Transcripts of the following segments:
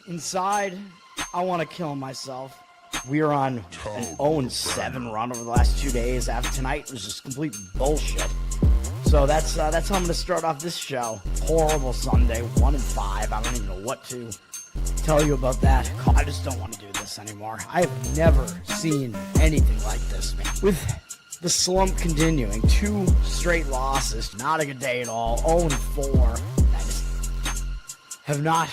Inside, I want to kill myself. We are on an 0-7 run over the last 2 days. After tonight was just complete bullshit. So that's how I'm going to start off this show. Horrible Sunday, 1-5. I don't even know what to tell you about that. I just don't want to do this anymore. I have never seen anything like this, man. With the slump continuing, 2 straight losses, not a good day at all. 0-4. I just have not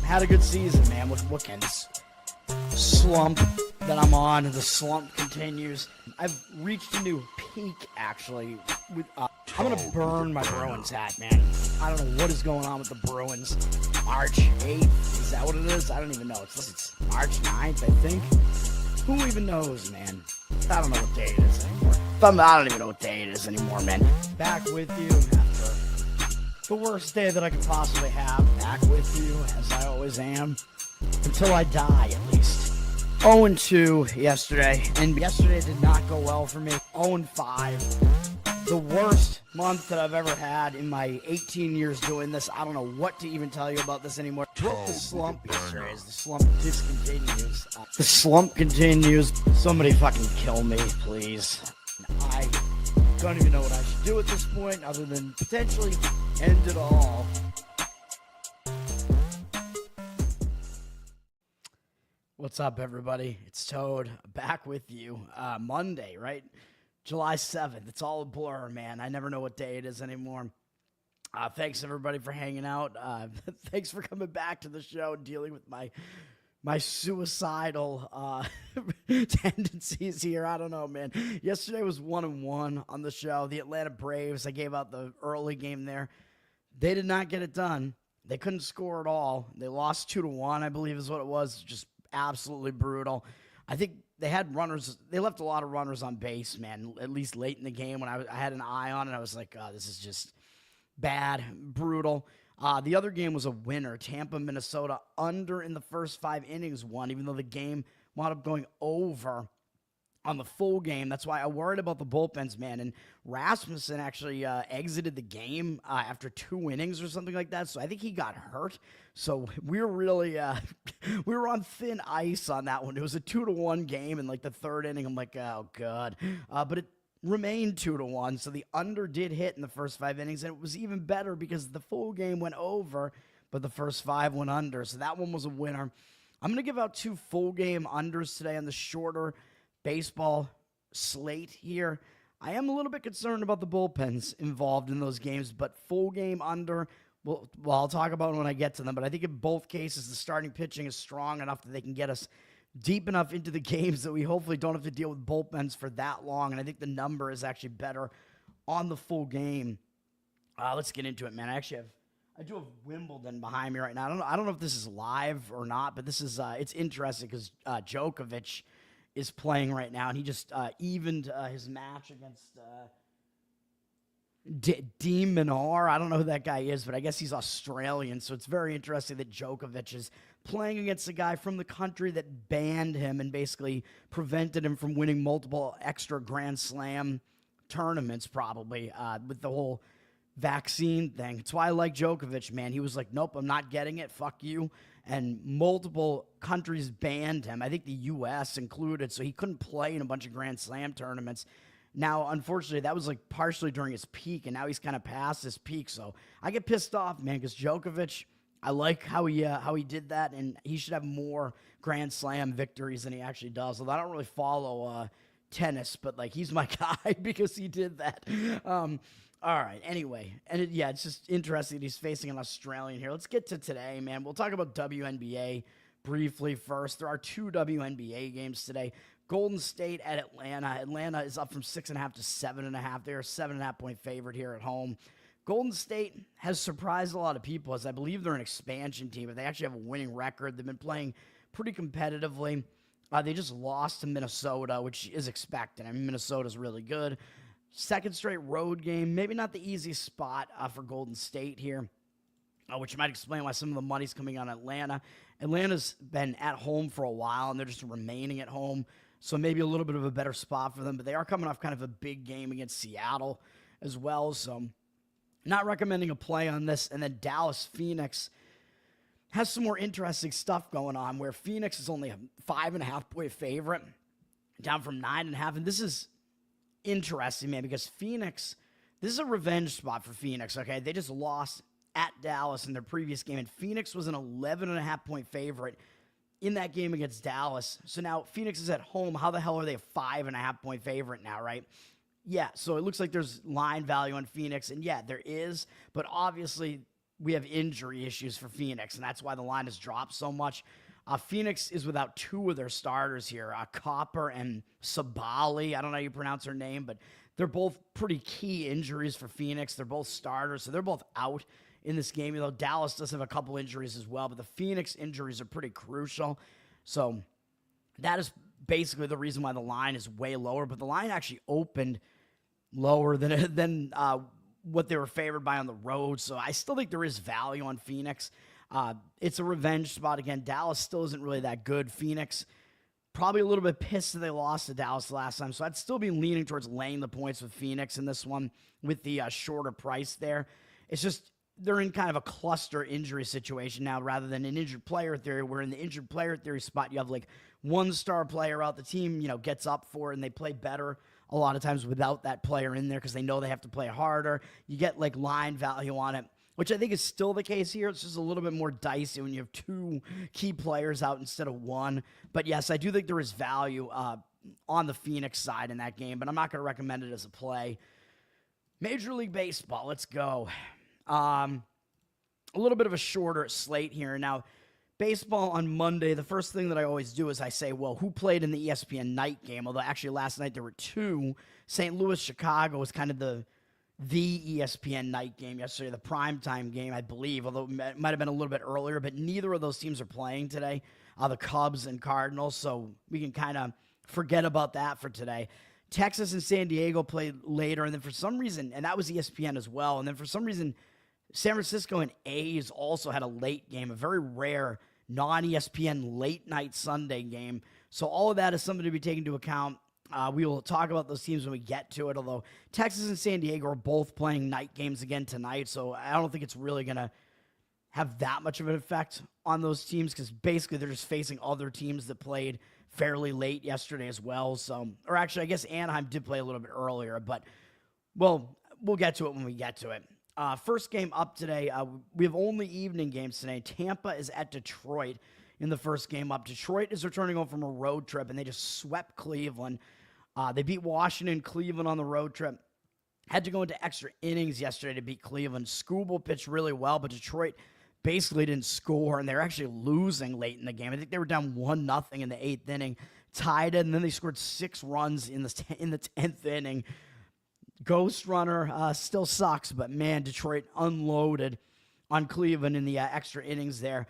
had a good season, man. What can this slump that I'm on? The slump continues. I've reached a new peak, actually. I'm gonna burn my Bruins hat, man. I don't know what is going on with the Bruins. March 8th, is that what it is? I don't even know. It's March 9th, I think. Who even knows, man? I don't know what day it is anymore. I don't even know what day it is anymore, man. Back with you after the worst day that I could possibly have. Back with you, as I always am. Until I die, at least. 0-2 yesterday, and yesterday did not go well for me. 0-5. The worst month that I've ever had in my 18 years doing this. I don't know what to even tell you about this anymore. Broke the slump yesterday as the slump discontinues. The slump continues. Somebody fucking kill me, please. I don't even know what I should do at this point other than potentially end it all. What's up, everybody? It's Toad back with you. Monday, right? July 7th. It's all a blur, man. I never know what day it is anymore. Thanks, everybody, for hanging out. Thanks for coming back to the show, dealing with my suicidal tendencies here. I don't know, man. Yesterday was 1-1 on the show. The Atlanta Braves, I gave out the early game there. They did not get it done. They couldn't score at all. They lost 2-1, I believe is what it was. Just absolutely brutal. I think they had runners. They left a lot of runners on base, man, at least late in the game when I had an eye on it. I was like, this is just bad, brutal. The other game was a winner. Tampa, Minnesota, under in the first 5 innings won, even though the game wound up going over on the full game. That's why I worried about the bullpens, man. And Rasmussen actually exited the game after 2 innings or something like that. So I think he got hurt. So we were really we were on thin ice on that one. It was a 2-1 game in like the 3rd inning. I'm like, oh god. But it remained 2-1. So the under did hit in the first 5 innings, and it was even better because the full game went over, but the first 5 went under. So that one was a winner. I'm gonna give out 2 full game unders today on the shorter baseball slate here. I am a little bit concerned about the bullpens involved in those games, but full game under, well, I'll talk about it when I get to them, but I think in both cases, the starting pitching is strong enough that they can get us deep enough into the games that we hopefully don't have to deal with bullpens for that long, and I think the number is actually better on the full game. Let's get into it, man. I do have Wimbledon behind me right now. I don't know if this is live or not, but this is it's interesting because Djokovic is playing right now, and he just evened his match against De Minaur. I don't know who that guy is, but I guess he's Australian, so it's very interesting that Djokovic is playing against a guy from the country that banned him and basically prevented him from winning multiple extra Grand Slam tournaments, probably, with the whole vaccine thing. That's why I like Djokovic, man. He was like, nope, I'm not getting it, fuck you. And multiple countries banned him. I think the U.S. included, so he couldn't play in a bunch of Grand Slam tournaments. Now, unfortunately, that was like partially during his peak, and now he's kind of past his peak. So I get pissed off, man, because Djokovic, I like how he did that, and he should have more Grand Slam victories than he actually does. Although I don't really follow tennis, but like he's my guy because he did that. All right, anyway, and it's just interesting that he's facing an Australian here. Let's get to today, man. We'll talk about WNBA briefly first. There are 2 WNBA games today. Golden State at Atlanta. Atlanta is up from 6.5 to 7.5. They're a 7.5-point favorite here at home. Golden State has surprised a lot of people, as I believe they're an expansion team, but they actually have a winning record. They've been playing pretty competitively. They just lost to Minnesota, which is expected. I mean, Minnesota's really good. Second straight road game. Maybe not the easiest spot for Golden State here, which might explain why some of the money's coming on Atlanta. Atlanta's been at home for a while, and they're just remaining at home, so maybe a little bit of a better spot for them. But they are coming off kind of a big game against Seattle as well, so not recommending a play on this. And then Dallas, Phoenix. has some more interesting stuff going on where Phoenix is only a 5.5-point favorite, down from 9.5. And this is interesting, man, because Phoenix, this is a revenge spot for Phoenix, okay? They just lost at Dallas in their previous game, and Phoenix was an 11.5-point favorite in that game against Dallas. So now Phoenix is at home. How the hell are they a 5.5-point favorite now, right? Yeah, so it looks like there's line value on Phoenix, and yeah, there is, but obviously we have injury issues for Phoenix, and that's why the line has dropped so much. Phoenix is without two of their starters here, Copper and Sabali. I don't know how you pronounce her name, but they're both pretty key injuries for Phoenix. They're both starters, so they're both out in this game, though Dallas does have a couple injuries as well, but the Phoenix injuries are pretty crucial. So that is basically the reason why the line is way lower, but the line actually opened lower than what they were favored by on the road. So I still think there is value on Phoenix. It's a revenge spot. Again, Dallas still isn't really that good. Phoenix, probably a little bit pissed that they lost to Dallas last time. So I'd still be leaning towards laying the points with Phoenix in this one with the shorter price there. It's just they're in kind of a cluster injury situation now rather than an injured player theory, where in the injured player theory spot, you have like one star player out. The team, gets up for it and they play better a lot of times without that player in there because they know they have to play harder. You get like line value on it, which I think is still the case here. It's just a little bit more dicey when you have two key players out instead of one. But yes, I do think there is value on the Phoenix side in that game, but I'm not going to recommend it as a play. Major League Baseball, let's go. A little bit of a shorter slate here. Now, baseball on Monday, the first thing that I always do is I say, well, who played in the ESPN night game? Although actually last night there were two. St. Louis, Chicago was kind of the ESPN night game yesterday, the primetime game, I believe, although it might have been a little bit earlier, but neither of those teams are playing today, the Cubs and Cardinals, so we can kind of forget about that for today. Texas and San Diego played later, and then for some reason, and that was ESPN as well, and then for some reason, San Francisco and A's also had a late game, a very rare non-ESPN late night Sunday game. So all of that is something to be taken into account. We will talk about those teams when we get to it, although Texas and San Diego are both playing night games again tonight, so I don't think it's really going to have that much of an effect on those teams because basically they're just facing other teams that played fairly late yesterday as well. So, or actually, I guess Anaheim did play a little bit earlier, but well, we'll get to it when we get to it. First game up today, we have only evening games today. Tampa is at Detroit in the first game up. Detroit is returning home from a road trip, and they just swept Cleveland. They beat Washington, Cleveland on the road trip. Had to go into extra innings yesterday to beat Cleveland. Skubal pitched really well, but Detroit basically didn't score, and they're actually losing late in the game. I think they were down 1-0 in the 8th inning, tied it, and then they scored 6 runs in the 10th inning. Ghost runner still sucks, but man, Detroit unloaded on Cleveland in the extra innings there.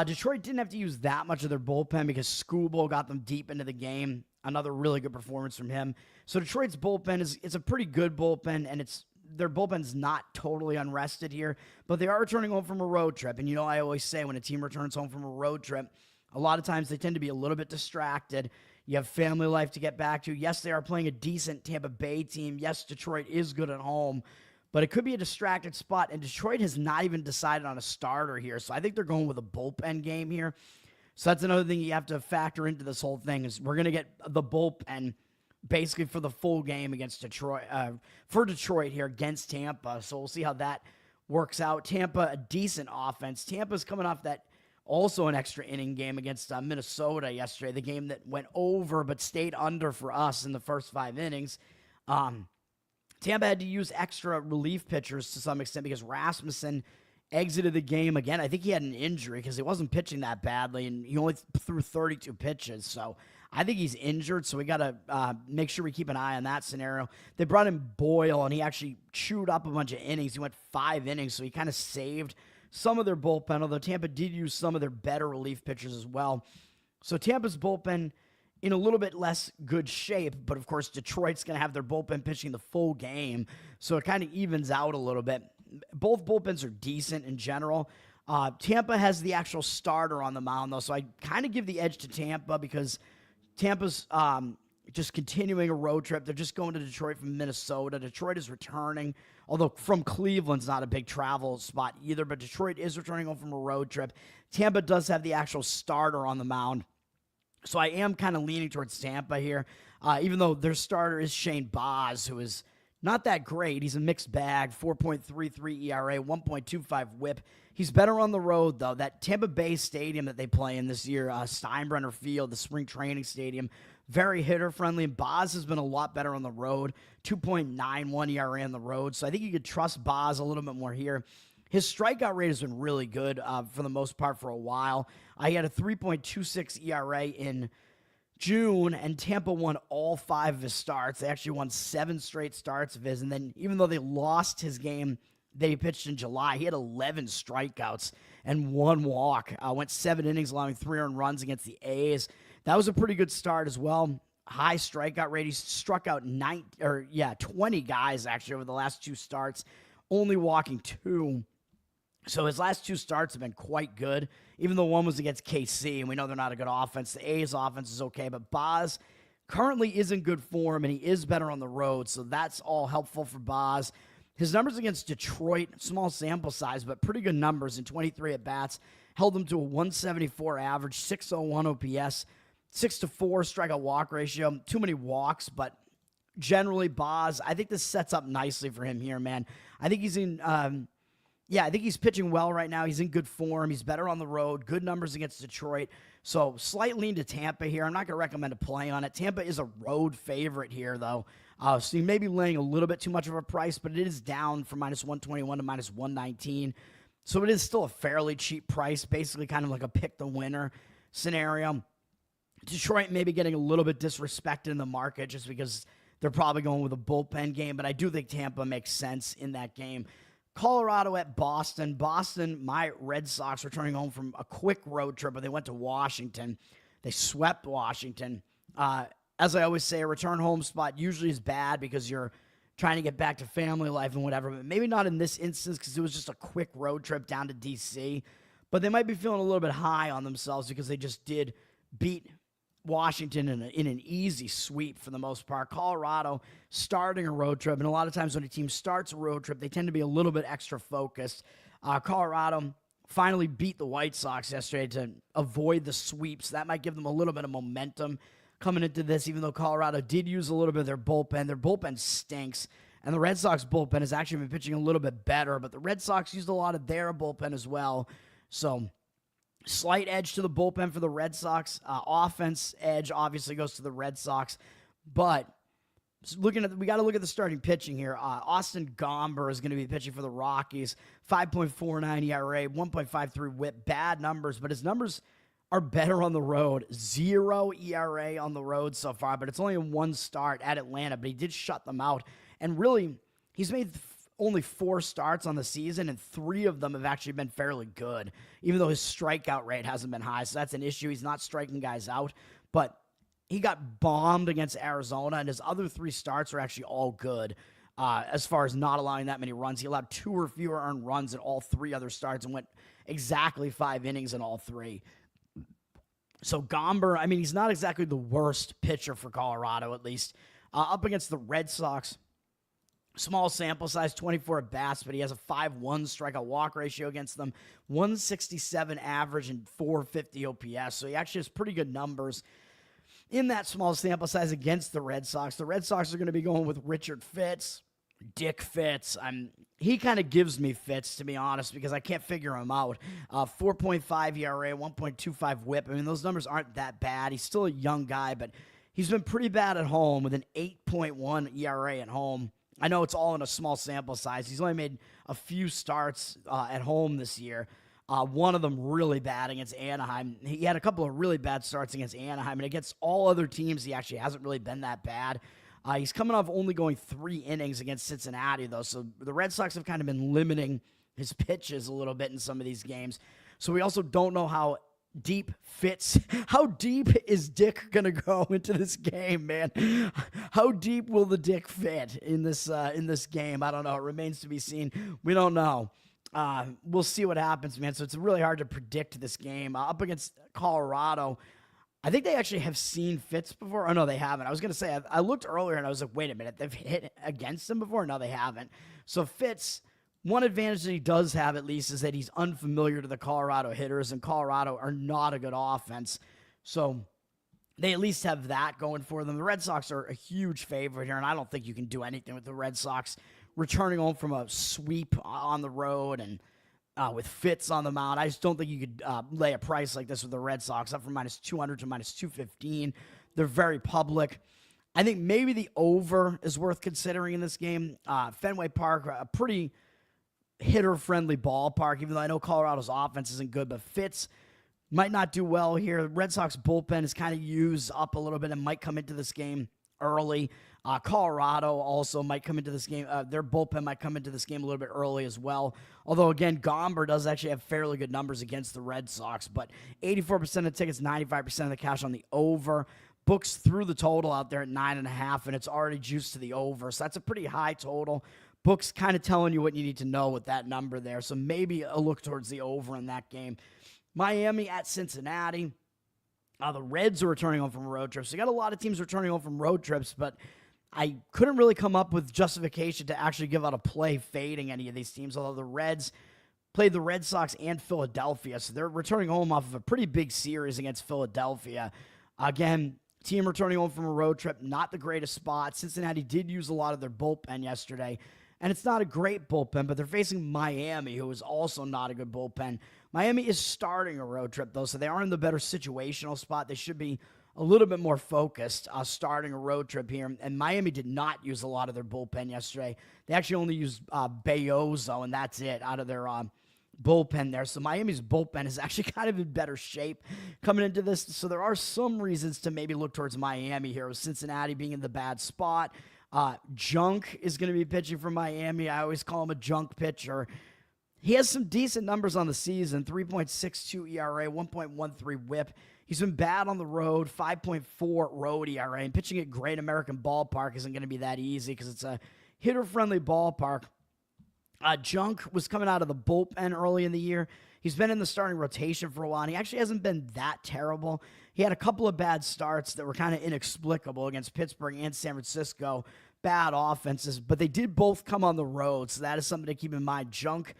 Detroit didn't have to use that much of their bullpen because Skubal got them deep into the game. Another really good performance from him. So Detroit's bullpen it's a pretty good bullpen, and their bullpen's not totally unrested here, but they are returning home from a road trip. And I always say when a team returns home from a road trip, a lot of times they tend to be a little bit distracted. You have family life to get back to. Yes, they are playing a decent Tampa Bay team. Yes, Detroit is good at home, but it could be a distracted spot, and Detroit has not even decided on a starter here, so I think they're going with a bullpen game here. So that's another thing you have to factor into this whole thing is we're going to get the bullpen basically for the full game against Detroit, for Detroit here against Tampa, so we'll see how that works out. Tampa, a decent offense. Tampa's coming off that also an extra inning game against Minnesota yesterday, the game that went over but stayed under for us in the first 5 innings. Tampa had to use extra relief pitchers to some extent because Rasmussen exited the game again. I think he had an injury because he wasn't pitching that badly, and he only threw 32 pitches. So I think he's injured, so we got to make sure we keep an eye on that scenario. They brought in Boyle, and he actually chewed up a bunch of innings. He went 5 innings, so he kind of saved some of their bullpen, although Tampa did use some of their better relief pitchers as well. So Tampa's bullpen in a little bit less good shape, but of course Detroit's going to have their bullpen pitching the full game, so it kind of evens out a little bit. Both bullpens are decent in general. Tampa has the actual starter on the mound, though, so I kind of give the edge to Tampa because Tampa's just continuing a road trip. They're just going to Detroit from Minnesota. Detroit is returning, although from Cleveland's not a big travel spot either, but Detroit is returning home from a road trip. Tampa does have the actual starter on the mound, so I am kind of leaning towards Tampa here, even though their starter is Shane Baz, who is not that great. He's a mixed bag, 4.33 ERA, 1.25 whip. He's better on the road, though. That Tampa Bay stadium that they play in this year, Steinbrenner Field, the spring training stadium, very hitter-friendly. And Baz has been a lot better on the road, 2.91 ERA on the road. So I think you could trust Baz a little bit more here. His strikeout rate has been really good for the most part for a while. He had a 3.26 ERA in June, and Tampa won all 5 of his starts. They actually won 7 straight starts of his, and then even though they lost his game that he pitched in July, he had 11 strikeouts and 1 walk. Went 7 innings, allowing 3 earned runs against the A's. That was a pretty good start as well. High strikeout rate. He struck out 20 guys actually over the last 2 starts, only walking 2. So his last 2 starts have been quite good, even though one was against KC, and we know they're not a good offense. The A's offense is okay, but Baz currently is in good form, and he is better on the road, so that's all helpful for Baz. His numbers against Detroit, small sample size, but pretty good numbers in 23 at-bats. Held him to a 174 average, 601 OPS, 6-4 strikeout walk ratio. Too many walks, but generally Baz, I think this sets up nicely for him here, man. I think he's in... I think he's pitching well right now. He's in good form. He's better on the road. Good numbers against Detroit. So slight lean to Tampa here. I'm not going to recommend a play on it. Tampa is a road favorite here, though. So you may be laying a little bit too much of a price, but it is down from -121 to -119. So it is still a fairly cheap price, basically kind of like a pick-the-winner scenario. Detroit may be getting a little bit disrespected in the market just because they're probably going with a bullpen game, but I do think Tampa makes sense in that game. Colorado at Boston. Boston, my Red Sox returning home from a quick road trip, but they went to Washington. They swept Washington. As I always say, a return home spot usually is bad because you're trying to get back to family life and whatever, but maybe not in this instance because it was just a quick road trip down to D.C., but they might be feeling a little bit high on themselves because they just did beat Washington in an easy sweep for the most part. Colorado starting a road trip, and a lot of times when a team starts a road trip, they tend to be a little bit extra focused. Colorado finally beat the White Sox yesterday to avoid the sweeps. That might give them a little bit of momentum coming into this, even though Colorado did use a little bit of their bullpen. Their bullpen stinks, and the Red Sox bullpen has actually been pitching a little bit better, but the Red Sox used a lot of their bullpen as well. So slight edge to the bullpen for the Red Sox. Offense edge obviously goes to the Red Sox. But we got to look at the starting pitching here. Austin Gomber is going to be pitching for the Rockies. 5.49 ERA, 1.53 whip. Bad numbers, but his numbers are better on the road. 0 ERA on the road so far, but it's only in 1 start at Atlanta, but he did shut them out. And really, he's made only 4 starts on the season, and 3 of them have actually been fairly good, even though his strikeout rate hasn't been high. So that's an issue. He's not striking guys out, but he got bombed against Arizona, and his other 3 starts are actually all good as far as not allowing that many runs. He allowed 2 or fewer earned runs in all 3 other starts and went exactly 5 innings in all 3. So Gomber, I mean, he's not exactly the worst pitcher for Colorado, at least. Up against the Red Sox, small sample size, 24 at-bats, but he has a 5.1 strikeout walk ratio against them, 167 average and 450 OPS. So he actually has pretty good numbers in that small sample size against the Red Sox. The Red Sox are going to be going with Richard Fitts, Dick Fitts. He kind of gives me fits, to be honest, because I can't figure him out. 4.5 ERA, 1.25 whip. I mean, those numbers aren't that bad. He's still a young guy, but he's been pretty bad at home with an 8.1 ERA at home. I know it's all in a small sample size. He's only made a few starts at home this year. One of them really bad against Anaheim. He had a couple of really bad starts against Anaheim, and against all other teams, he actually hasn't really been that bad. He's coming off only going 3 innings against Cincinnati, though, so the Red Sox have kind of been limiting his pitches a little bit in some of these games. So we also don't know how deep is Dick going to go into this game, man? How deep will the Dick fit in this game? I don't know. It remains to be seen. We don't know. We'll see what happens, man. So it's really hard to predict this game. Up against Colorado, I think they actually have seen Fitz before. Oh, no, they haven't. I was going to say, I looked earlier and I was like, wait a minute, they've hit against him before? No, they haven't. So Fitz, one advantage that he does have at least is that he's unfamiliar to the Colorado hitters, and Colorado are not a good offense. So they at least have that going for them. The Red Sox are a huge favorite here, and I don't think you can do anything with the Red Sox returning home from a sweep on the road and with Fitz on the mound. I just don't think you could lay a price like this with the Red Sox, up from -200 to -215. They're very public. I think maybe the over is worth considering in this game. Fenway Park, a pretty hitter-friendly ballpark, even though I know Colorado's offense isn't good, but Fitz might not do well here. The Red Sox bullpen is kind of used up a little bit and might come into this game early. Colorado also might come into this game. Their bullpen might come into this game a little bit early as well. Although, again, Gomber does actually have fairly good numbers against the Red Sox. But 84% of tickets, 95% of the cash on the over. Books through the total out there at 9.5, and it's already juiced to the over. So that's a pretty high total. Books kind of telling you what you need to know with that number there. So maybe a look towards the over in that game. Miami at Cincinnati. The Reds are returning home from a road trip. So you got a lot of teams returning home from road trips, but I couldn't really come up with justification to actually give out a play fading any of these teams, although the Reds played the Red Sox and Philadelphia, so they're returning home off of a pretty big series against Philadelphia. Again, team returning home from a road trip, not the greatest spot. Cincinnati did use a lot of their bullpen yesterday, and it's not a great bullpen, but they're facing Miami, who is also not a good bullpen. Miami is starting a road trip, though, so they are in the better situational spot. They should be a little bit more focused starting a road trip here. And Miami did not use a lot of their bullpen yesterday. They actually only used Berrios, and that's it, out of their bullpen there. So Miami's bullpen is actually kind of in better shape coming into this. So there are some reasons to maybe look towards Miami here, with Cincinnati being in the bad spot. Junk is going to be pitching for Miami. I always call him a junk pitcher. He has some decent numbers on the season, 3.62 ERA, 1.13 whip. He's been bad on the road, 5.4 road ERA, and pitching at Great American Ballpark isn't going to be that easy because it's a hitter-friendly ballpark. Junk was coming out of the bullpen early in the year. He's been in the starting rotation for a while, and he actually hasn't been that terrible. He had a couple of bad starts that were kind of inexplicable against Pittsburgh and San Francisco. Bad offenses, but they did both come on the road, so that is something to keep in mind. Junk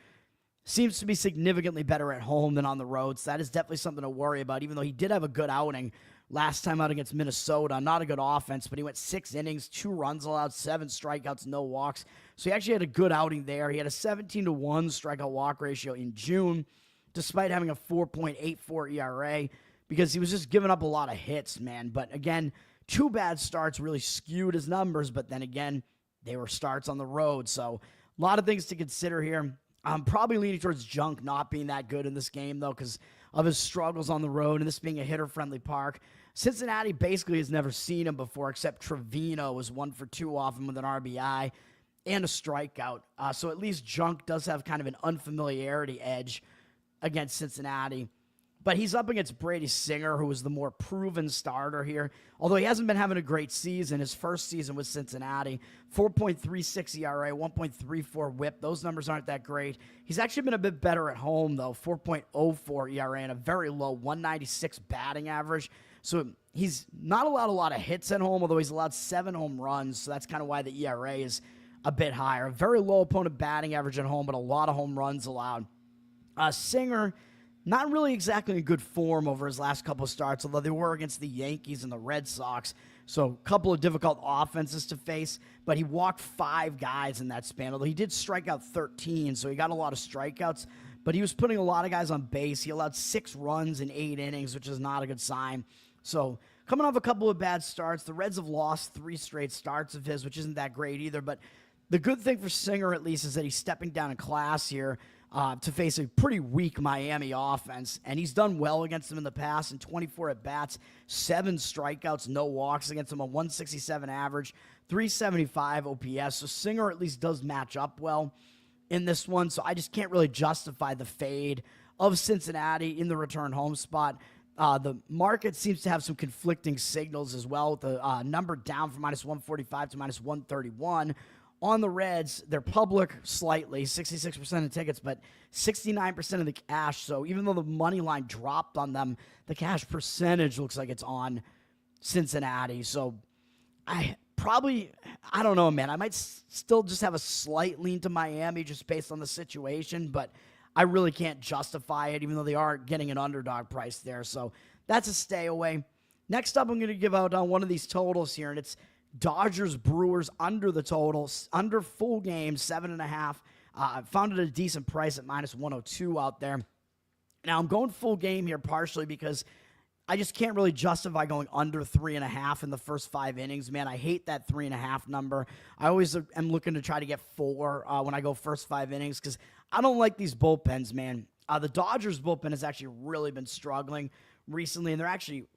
seems to be significantly better at home than on the road, so that is definitely something to worry about, even though he did have a good outing last time out against Minnesota. Not a good offense, but he went 6 innings, 2 runs allowed, 7 strikeouts, no walks. So he actually had a good outing there. He had a 17-1 strikeout walk ratio in June, despite having a 4.84 ERA, because he was just giving up a lot of hits, man. But again, 2 bad starts really skewed his numbers, but then again, they were starts on the road. So a lot of things to consider here. I'm probably leaning towards Junk not being that good in this game, though, because of his struggles on the road and this being a hitter-friendly park. Cincinnati basically has never seen him before, except Trevino was 1 for 2 off him with an RBI and a strikeout. So at least Junk does have kind of an unfamiliarity edge against Cincinnati. But he's up against Brady Singer, who is the more proven starter here. Although he hasn't been having a great season, his first season with Cincinnati, 4.36 ERA, 1.34 whip. Those numbers aren't that great. He's actually been a bit better at home, though, 4.04 ERA and a very low 196 batting average. So he's not allowed a lot of hits at home, although he's allowed 7 home runs. So that's kind of why the ERA is a bit higher. Very low opponent batting average at home, but a lot of home runs allowed. Singer, not really exactly in good form over his last couple of starts, although they were against the Yankees and the Red Sox. So a couple of difficult offenses to face, but he walked 5 guys in that span, although he did strike out 13, so he got a lot of strikeouts, but he was putting a lot of guys on base. He allowed 6 runs in 8 innings, which is not a good sign. So coming off a couple of bad starts, the Reds have lost 3 straight starts of his, which isn't that great either, but the good thing for Singer, at least, is that he's stepping down in class here to face a pretty weak Miami offense, and he's done well against them in the past in 24 at-bats, 7 strikeouts, no walks against them, a 167 average, 375 OPS, so Singer at least does match up well in this one, so I just can't really justify the fade of Cincinnati in the return home spot. The market seems to have some conflicting signals as well, with the number down from -145 to -131. on the Reds, they're public slightly, 66% of tickets, but 69% of the cash. So even though the money line dropped on them, the cash percentage looks like it's on Cincinnati. So I don't know, man. I might still just have a slight lean to Miami just based on the situation, but I really can't justify it, even though they are getting an underdog price there. So that's a stay away. Next up, I'm going to give out on one of these totals here, and it's Dodgers Brewers under the total, under full game, 7.5. I found it at a decent price at minus 102 out there. Now, I'm going full game here partially because I just can't really justify going under 3.5 in the first 5 innings, man. I hate that 3.5 number. I always am looking to try to get 4 when I go first 5 innings because I don't like these bullpens, man. The Dodgers bullpen has actually really been struggling recently, and they're actually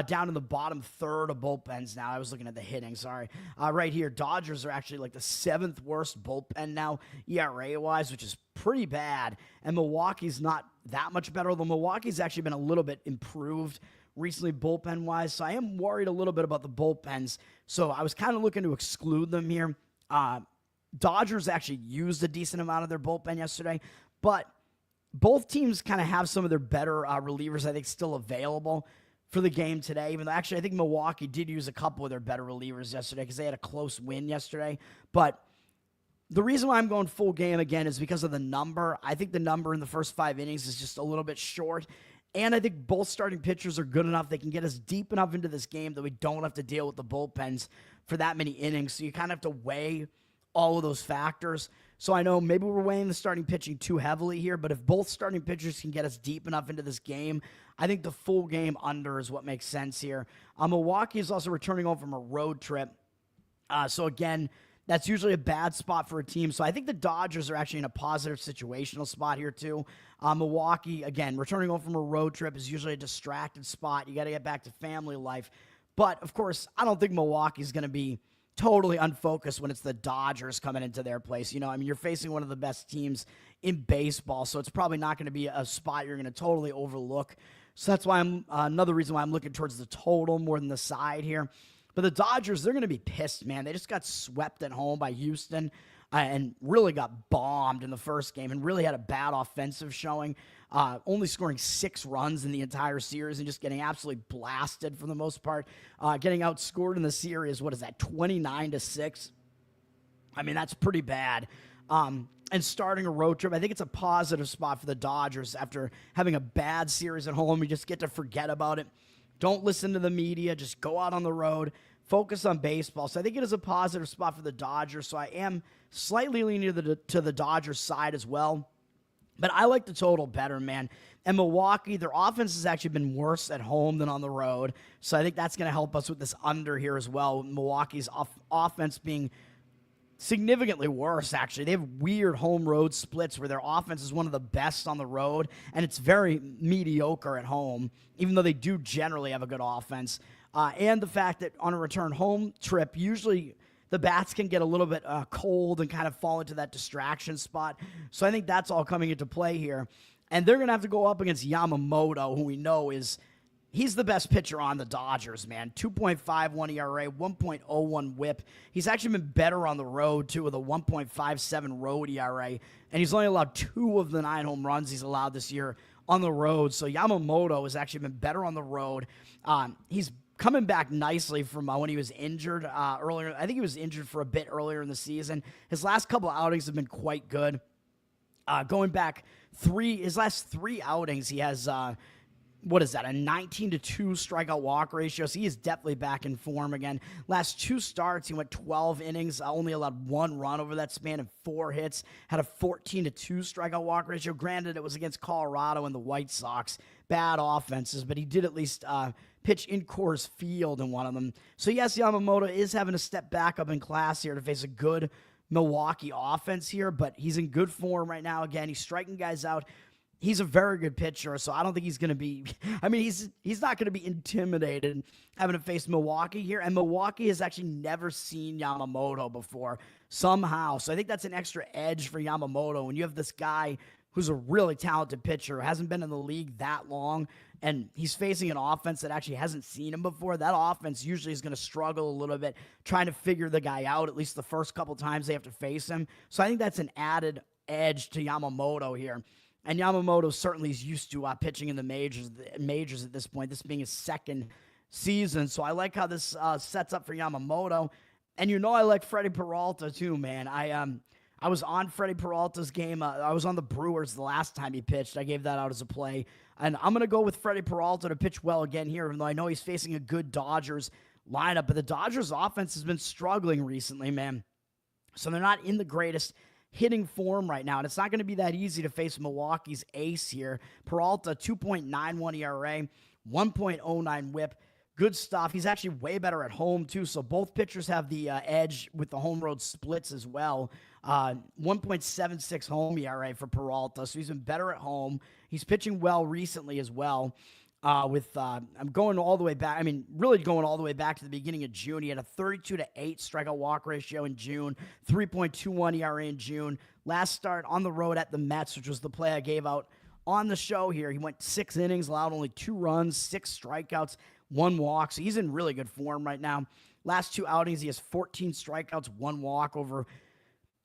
down in the bottom third of bullpens now. I was looking at the hitting, sorry. Right here, Dodgers are actually like the 7th worst bullpen now, ERA-wise, which is pretty bad. And Milwaukee's not that much better, although Milwaukee's actually been a little bit improved recently bullpen-wise. So I am worried a little bit about the bullpens. So I was kind of looking to exclude them here. Dodgers actually used a decent amount of their bullpen yesterday, but both teams kind of have some of their better relievers, I think, still available for the game today, even though actually I think Milwaukee did use a couple of their better relievers yesterday because they had a close win yesterday. But the reason why I'm going full game again is because of the number. I think the number in the first 5 innings is just a little bit short. And I think both starting pitchers are good enough. They can get us deep enough into this game that we don't have to deal with the bullpens for that many innings. So you kind of have to weigh all of those factors. So I know maybe we're weighing the starting pitching too heavily here, but if both starting pitchers can get us deep enough into this game, I think the full game under is what makes sense here. Milwaukee is also returning home from a road trip. So again, that's usually a bad spot for a team. So I think the Dodgers are actually in a positive situational spot here too. Milwaukee, again, returning home from a road trip is usually a distracted spot. You got to get back to family life. But, of course, I don't think Milwaukee's going to be totally unfocused when it's the Dodgers coming into their place. You know, I mean, you're facing one of the best teams in baseball, so it's probably not going to be a spot you're going to totally overlook. So that's why I'm another reason why I'm looking towards the total more than the side here. But the Dodgers, they're going to be pissed, man. They just got swept at home by Houston and really got bombed in the first game and really had a bad offensive showing, only scoring 6 runs in the entire series and just getting absolutely blasted for the most part, getting outscored in the series. What is that, 29-6? I mean, that's pretty bad. And starting a road trip, I think it's a positive spot for the Dodgers after having a bad series at home. You just get to forget about it. Don't listen to the media. Just go out on the road. Focus on baseball. So I think it is a positive spot for the Dodgers. So I am slightly leaning to the Dodgers side as well. But I like the total better, man. And Milwaukee, their offense has actually been worse at home than on the road. So I think that's going to help us with this under here as well. Milwaukee's offense being significantly worse, actually. They have weird home road splits where their offense is one of the best on the road, and it's very mediocre at home, even though they do generally have a good offense. And the fact that on a return home trip, usually the bats can get a little bit cold and kind of fall into that distraction spot. So I think that's all coming into play here. And they're going to have to go up against Yamamoto, who we know he's the best pitcher on the Dodgers, man. 2.51 ERA, 1.01 whip. He's actually been better on the road, too, with a 1.57 road ERA. And he's only allowed 2 of the 9 home runs he's allowed this year on the road. So Yamamoto has actually been better on the road. He's coming back isely from when he was injured earlier. I think he was injured for a bit earlier in the season. His last couple of outings have been quite good. Going back his last 3 outings, he has a 19-2 strikeout walk ratio. So he is definitely back in form again. Last 2 starts, he went 12 innings, only allowed 1 run over that span and 4 hits. Had a 14-2 strikeout walk ratio. Granted, it was against Colorado and the White Sox. Bad offenses, but he did at least pitch in Coors Field in one of them. So yes, Yamamoto is having to step back up in class here to face a good Milwaukee offense here, but he's in good form right now. Again, he's striking guys out. He's a very good pitcher, so I don't think he's going to be – I mean, he's not going to be intimidated having to face Milwaukee here, and Milwaukee has actually never seen Yamamoto before somehow. So I think that's an extra edge for Yamamoto when you have this guy who's a really talented pitcher, hasn't been in the league that long, and he's facing an offense that actually hasn't seen him before. That offense usually is going to struggle a little bit trying to figure the guy out, at least the first couple times they have to face him. So I think that's an added edge to Yamamoto here. And Yamamoto certainly is used to pitching in the majors at this point, this being his second season. So I like how this sets up for Yamamoto. And I like Freddie Peralta too, man. I was on Freddie Peralta's game. I was on the Brewers the last time he pitched. I gave that out as a play. And I'm going to go with Freddie Peralta to pitch well again here, even though I know he's facing a good Dodgers lineup. But the Dodgers offense has been struggling recently, man. So they're not in the greatest hitting form right now, and it's not going to be that easy to face Milwaukee's ace here. Peralta, 2.91 ERA, 1.09 whip. Good stuff. He's actually way better at home, too, so both pitchers have the edge with the home road splits as well. 1.76 home ERA for Peralta, so he's been better at home. He's pitching well recently as well. I'm going all the way back. Really going all the way back to the beginning of June. He had a 32-8 strikeout walk ratio in June, 3.21 ERA in June. Last start on the road at the Mets, which was the play I gave out on the show here. He went 6 innings, allowed only 2 runs, 6 strikeouts, 1 walk. So he's in really good form right now. Last 2 outings, he has 14 strikeouts, 1 walk over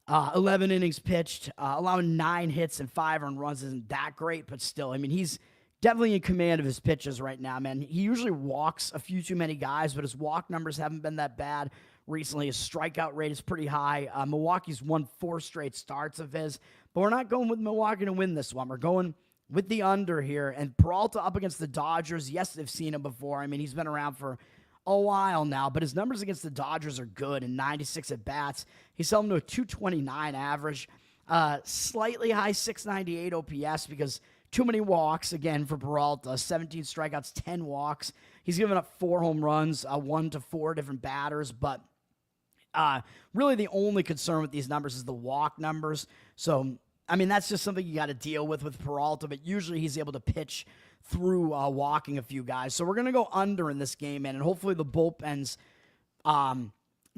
11 innings pitched, allowing 9 hits and 5 earned runs. Isn't that great, but still, he's definitely in command of his pitches right now, man. He usually walks a few too many guys, but his walk numbers haven't been that bad recently. His strikeout rate is pretty high. Milwaukee's won 4 straight starts of his, but we're not going with Milwaukee to win this one. We're going with the under here. And Peralta up against the Dodgers. Yes, they've seen him before. He's been around for a while now, but his numbers against the Dodgers are good in 96 at-bats. He's held him to a 229 average, slightly high 698 OPS because too many walks, again, for Peralta. 17 strikeouts, 10 walks. He's given up 4 home runs, 1 to 4 different batters. But really the only concern with these numbers is the walk numbers. So, that's just something you got to deal with Peralta. But usually he's able to pitch through walking a few guys. So we're going to go under in this game, man. And hopefully the bullpens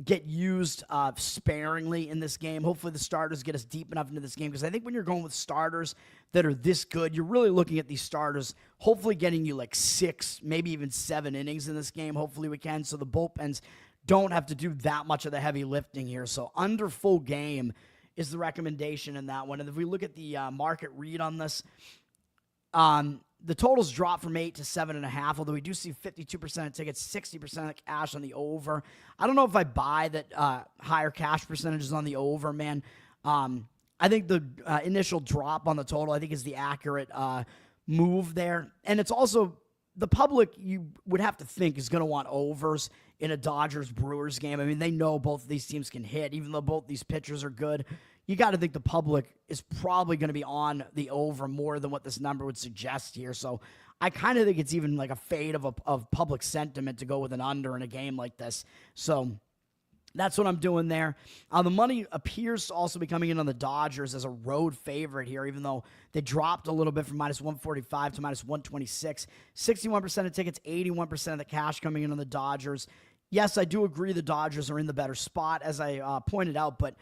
get used sparingly in this game. Hopefully the starters get us deep enough into this game, because I think when you're going with starters that are this good, you're really looking at these starters hopefully getting you like 6, maybe even 7 innings in this game. Hopefully we can, so the bullpens don't have to do that much of the heavy lifting here. So under full game is the recommendation in that one. And if we look at the market read on this, the totals drop from 8 to 7.5, although we do see 52% of tickets, 60% of cash on the over. I don't know if I buy that higher cash percentages on the over, man. I think the initial drop on the total, I think, is the accurate move there. And it's also, the public, you would have to think, is going to want overs in a Dodgers-Brewers game. They know both of these teams can hit, even though both these pitchers are good. You got to think the public is probably going to be on the over more than what this number would suggest here. So I kind of think it's even like a fade of public sentiment to go with an under in a game like this. So that's what I'm doing there. The money appears to also be coming in on the Dodgers as a road favorite here, even though they dropped a little bit from minus 145 to minus 126. 61% of tickets, 81% of the cash coming in on the Dodgers. Yes, I do agree the Dodgers are in the better spot, as I pointed out, but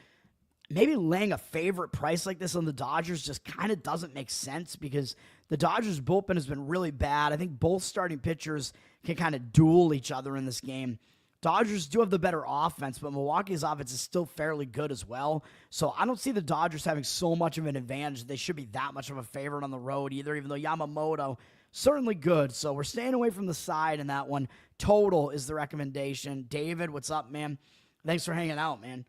maybe laying a favorite price like this on the Dodgers just kind of doesn't make sense, because the Dodgers bullpen has been really bad. I think both starting pitchers can kind of duel each other in this game. Dodgers do have the better offense, but Milwaukee's offense is still fairly good as well. So I don't see the Dodgers having so much of an advantage. They should be that much of a favorite on the road either, even though Yamamoto, certainly good. So we're staying away from the side in that one. Total is the recommendation. David, what's up, man? Thanks for hanging out, man.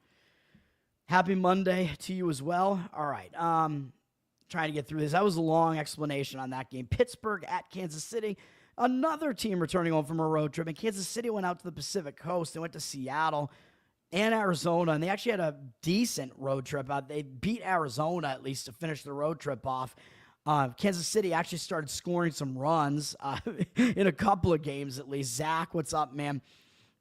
Happy Monday to you as well. All right. Trying to get through this. That was a long explanation on that game. Pittsburgh at Kansas City. Another team returning home from a road trip. And Kansas City went out to the Pacific Coast. They went to Seattle and Arizona. And they actually had a decent road trip. They beat Arizona, at least, to finish the road trip off. Kansas City actually started scoring some runs in a couple of games, at least. Zach, what's up, man?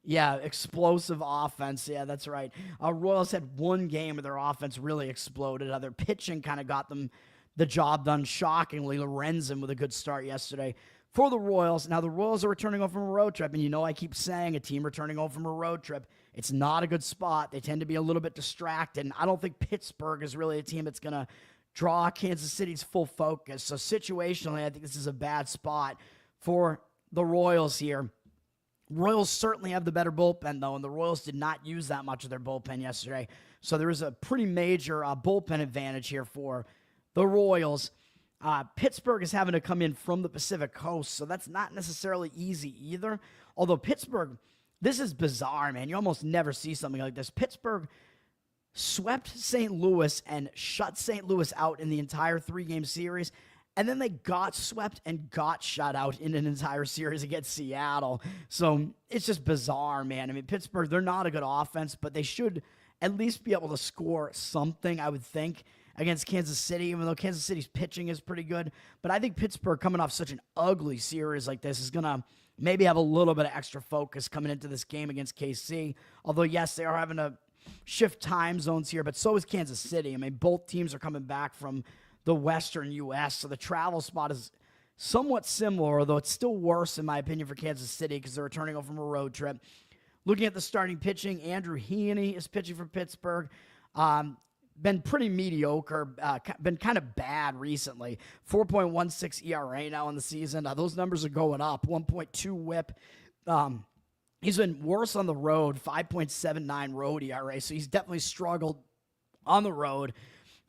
Yeah, explosive offense. Yeah, that's right. Royals had one game where their offense really exploded. Their pitching kind of got them the job done shockingly. Lorenzen with a good start yesterday for the Royals. Now, the Royals are returning home from a road trip, and I keep saying a team returning home from a road trip, it's not a good spot. They tend to be a little bit distracted, and I don't think Pittsburgh is really a team that's going to draw Kansas City's full focus. So situationally, I think this is a bad spot for the Royals here. Royals certainly have the better bullpen, though, and the Royals did not use that much of their bullpen yesterday. So there is a pretty major bullpen advantage here for the Royals. Pittsburgh is having to come in from the Pacific Coast, so that's not necessarily easy either. Although Pittsburgh, this is bizarre, man. You almost never see something like this. Pittsburgh swept St. Louis and shut St. Louis out in the entire 3-game series. And then they got swept and got shut out in an entire series against Seattle. So it's just bizarre, man. I mean, Pittsburgh, they're not a good offense, but they should at least be able to score something, I would think, against Kansas City, even though Kansas City's pitching is pretty good. But I think Pittsburgh, coming off such an ugly series like this, is going to maybe have a little bit of extra focus coming into this game against KC. Although, yes, they are having to shift time zones here, but so is Kansas City. I mean, both teams are coming back from the Western U.S., so the travel spot is somewhat similar, although it's still worse, in my opinion, for Kansas City because they're returning home from a road trip. Looking at the starting pitching, Andrew Heaney is pitching for Pittsburgh. Been pretty mediocre, been kind of bad recently. 4.16 ERA now in the season. Those numbers are going up. 1.2 whip. He's been worse on the road, 5.79 road ERA, so he's definitely struggled on the road.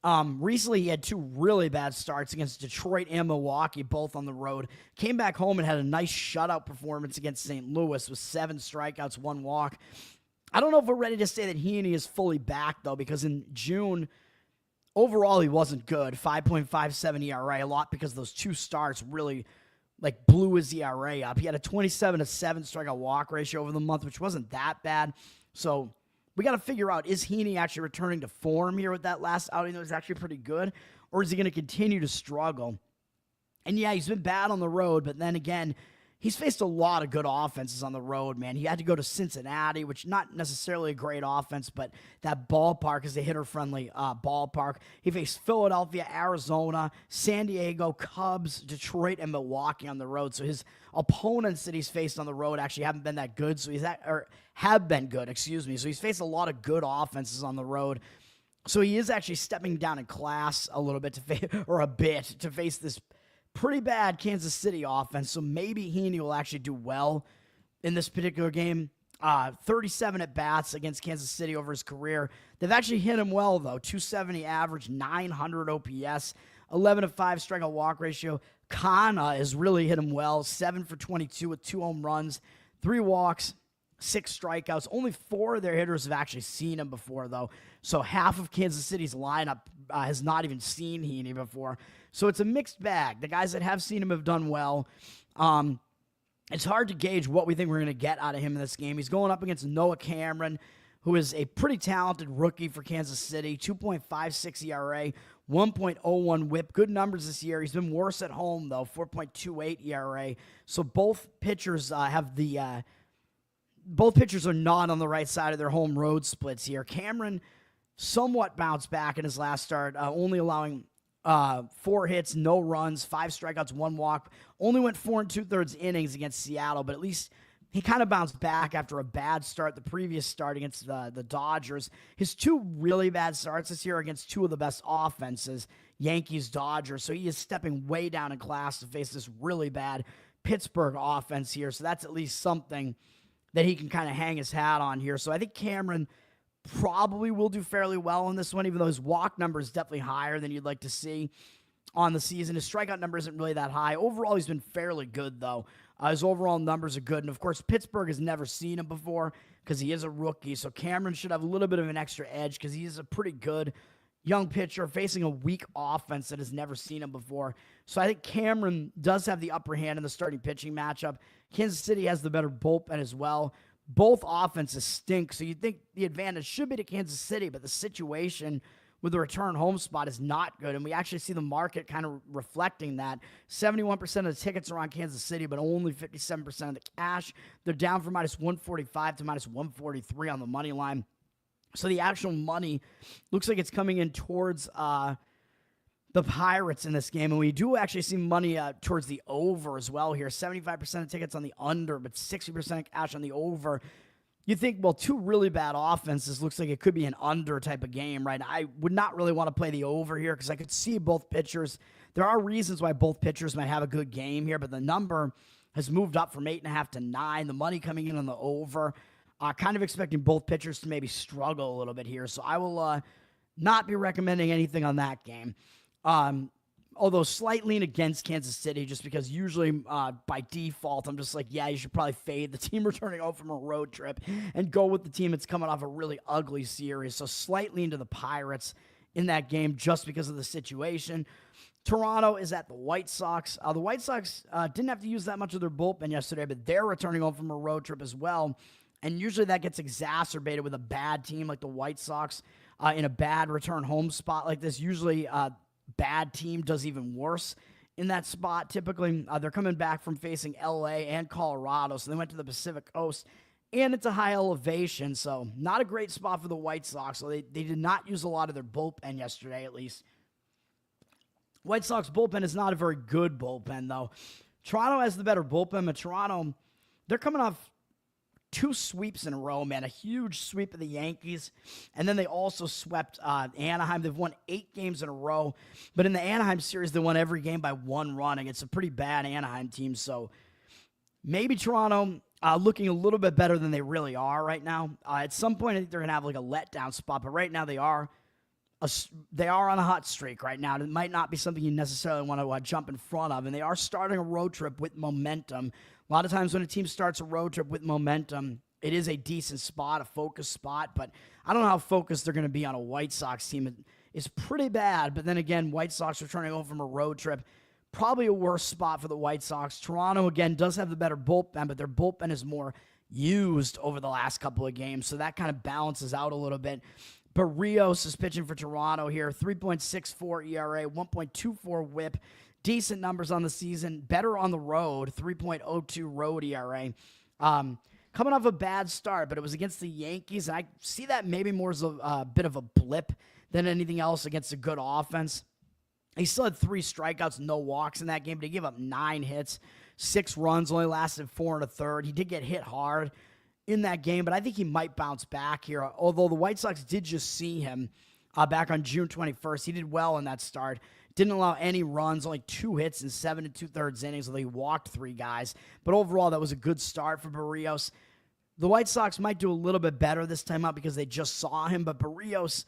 Recently, he had 2 really bad starts against Detroit and Milwaukee, both on the road. Came back home and had a nice shutout performance against St. Louis with 7 strikeouts, 1 walk. I don't know if we're ready to say that Heaney is fully back, though, because in June, overall, he wasn't good. 5.57 ERA, a lot because those 2 starts really blew his ERA up. He had a 27-7 strikeout walk ratio over the month, which wasn't that bad. So we got to figure out, is Heaney actually returning to form here with that last outing that was actually pretty good, or is he going to continue to struggle? And yeah, he's been bad on the road, but then again, he's faced a lot of good offenses on the road, man. He had to go to Cincinnati, which not necessarily a great offense, but that ballpark is a hitter-friendly ballpark. He faced Philadelphia, Arizona, San Diego, Cubs, Detroit, and Milwaukee on the road. So his opponents that he's faced on the road actually haven't been that good. So have been good, excuse me. So he's faced a lot of good offenses on the road. So he is actually stepping down in class a little bit to face this pretty bad Kansas City offense, so maybe Heaney will actually do well in this particular game. 37 at-bats against Kansas City over his career. They've actually hit him well, though. 270 average, 900 OPS, 11-5 strikeout walk ratio. Kana has really hit him well, 7 for 22 with 2 home runs, 3 walks, 6 strikeouts. Only 4 of their hitters have actually seen him before, though. So half of Kansas City's lineup has not even seen Heaney before. So it's a mixed bag. The guys that have seen him have done well. It's hard to gauge what we think we're going to get out of him in this game. He's going up against Noah Cameron, who is a pretty talented rookie for Kansas City. 2.56 ERA, 1.01 whip. Good numbers this year. He's been worse at home, though. 4.28 ERA. So both pitchers both pitchers are not on the right side of their home road splits here. Cameron somewhat bounced back in his last start, only allowing 4 hits, no runs, 5 strikeouts, 1 walk. Only went 4 2/3 innings against Seattle, but at least he kind of bounced back after a bad start, the previous start against the Dodgers. His 2 really bad starts this year are against 2 of the best offenses, Yankees, Dodgers. So he is stepping way down in class to face this really bad Pittsburgh offense here. So that's at least something that he can kind of hang his hat on here. So I think Cameron probably will do fairly well in this one, even though his walk number is definitely higher than you'd like to see on the season. His strikeout number isn't really that high. Overall, he's been fairly good, though. His overall numbers are good. And, of course, Pittsburgh has never seen him before because he is a rookie. So Cameron should have a little bit of an extra edge because he is a pretty good young pitcher facing a weak offense that has never seen him before. So I think Cameron does have the upper hand in the starting pitching matchup. Kansas City has the better bullpen as well. Both offenses stink, so you'd think the advantage should be to Kansas City, but the situation with the return home spot is not good, and we actually see the market kind of reflecting that. 71% of the tickets are on Kansas City, but only 57% of the cash. They're down from -145 to -143 on the money line. So the actual money looks like it's coming in towards the Pirates in this game, and we do actually see money towards the over as well here. 75% of tickets on the under, but 60% of cash on the over. you think, well, two really bad offenses looks like it could be an under type of game, right? I would not really want to play the over here because I could see both pitchers. There are reasons why both pitchers might have a good game here, but the number has moved up from 8.5 to 9. The money coming in on the over. Kind of expecting both pitchers to maybe struggle a little bit here. So I will not be recommending anything on that game. Although slight lean against Kansas City, just because usually by default, I'm just like, yeah, you should probably fade the team returning home from a road trip and go with the team that's coming off a really ugly series. So slight lean to the Pirates in that game just because of the situation. Toronto is at the White Sox. The White Sox didn't have to use that much of their bullpen yesterday, but they're returning home from a road trip as well. And usually that gets exacerbated with a bad team like the White Sox in a bad return home spot like this. Usually bad team does even worse in that spot. Typically, they're coming back from facing LA and Colorado, so they went to the Pacific Coast, and it's a high elevation, so not a great spot for the White Sox. So they did not use a lot of their bullpen yesterday, at least. White Sox bullpen is not a very good bullpen, though. Toronto has the better bullpen, but Toronto, they're coming off 2 sweeps in a row, man. A huge sweep of the Yankees. And then they also swept Anaheim. They've won 8 games in a row. But in the Anaheim series, they won every game by 1 run against a pretty bad Anaheim team. So maybe Toronto looking a little bit better than they really are right now. At some point, I think they're going to have like a letdown spot. But right now, they are on a hot streak right now. It might not be something you necessarily want to jump in front of. And they are starting a road trip with momentum. A lot of times when a team starts a road trip with momentum, it is a decent spot, a focused spot, but I don't know how focused they're going to be on a White Sox team. It's pretty bad, but then again, White Sox returning home from a road trip, probably a worse spot for the White Sox. Toronto, again, does have the better bullpen, but their bullpen is more used over the last couple of games, so that kind of balances out a little bit. Berrios is pitching for Toronto here, 3.64 ERA, 1.24 whip. Decent numbers on the season, better on the road, 3.02 road ERA. Coming off a bad start, but it was against the Yankees, and I see that maybe more as a bit of a blip than anything else against a good offense. He still had 3 strikeouts, no walks in that game, but he gave up 9 hits, 6 runs, only lasted 4 1/3. He did get hit hard in that game, but I think he might bounce back here, although the White Sox did just see him back on June 21st. He did well in that start. Didn't allow any runs, only 2 hits in 7 2/3 innings, although he walked 3 guys. But overall, that was a good start for Berrios. The White Sox might do a little bit better this time out because they just saw him. But Berrios,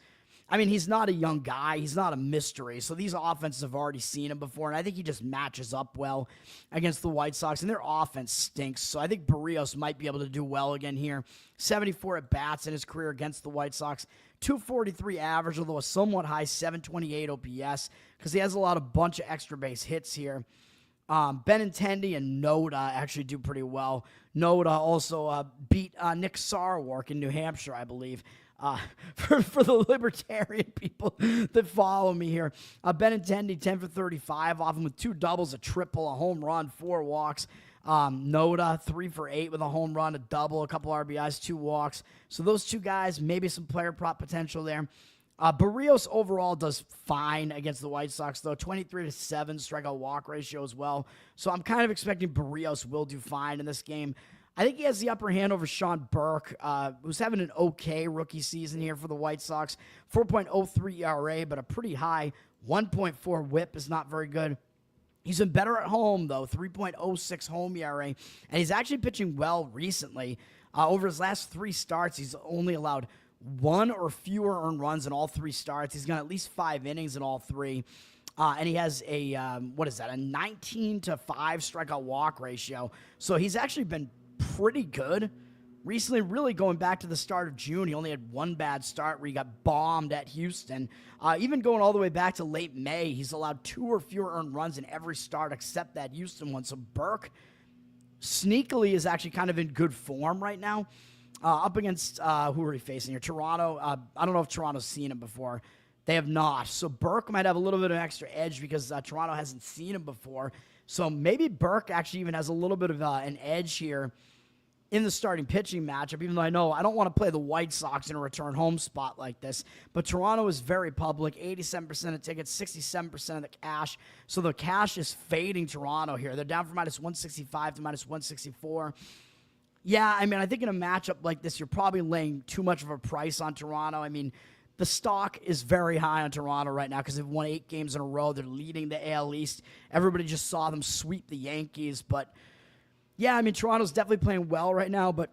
I mean, he's not a young guy. He's not a mystery. So these offenses have already seen him before, and I think he just matches up well against the White Sox, and their offense stinks. So I think Berrios might be able to do well again here. 74 at-bats in his career against the White Sox. 243 average, although a somewhat high 728 OPS, because he has a bunch of extra base hits here. Benintendi and Noda actually do pretty well. Noda also beat Nick Sarwark in New Hampshire, I believe. For the libertarian people that follow me here. Benintendi, 10 for 35, off him with 2 doubles, a triple, a home run, 4 walks. Noda, 3 for 8 with a home run, a double, a couple RBIs, 2 walks. So those 2 guys, maybe some player prop potential there. Berrios overall does fine against the White Sox, though. 23-7 strikeout walk ratio as well. So I'm kind of expecting Berrios will do fine in this game. I think he has the upper hand over Sean Burke, who's having an okay rookie season here for the White Sox. 4.03 ERA, but a pretty high 1.4 whip is not very good. He's been better at home, though, 3.06 home ERA, and he's actually pitching well recently. Over his last 3 starts, he's only allowed 1 or fewer earned runs in all 3 starts. He's gone at least 5 innings in all 3. And he has a 19-5 strikeout walk ratio. So he's actually been pretty good recently, really going back to the start of June. He only had 1 bad start where he got bombed at Houston. Even going all the way back to late May, he's allowed 2 or fewer earned runs in every start except that Houston one. So Burke sneakily is actually kind of in good form right now. Up against, who are we facing here? Toronto. I don't know if Toronto's seen him before. They have not. So Burke might have a little bit of an extra edge because Toronto hasn't seen him before. So maybe Burke actually even has a little bit of an edge here in the starting pitching matchup, even though I know I don't want to play the White Sox in a return home spot like this. But Toronto is very public, 87% of tickets, 67% of the cash. So the cash is fading Toronto here. They're down from -165 to -164. Yeah, I mean, I think in a matchup like this, you're probably laying too much of a price on Toronto. I mean, the stock is very high on Toronto right now because they've won 8 games in a row. They're leading the AL East. Everybody just saw them sweep the Yankees. But, yeah, I mean, Toronto's definitely playing well right now, but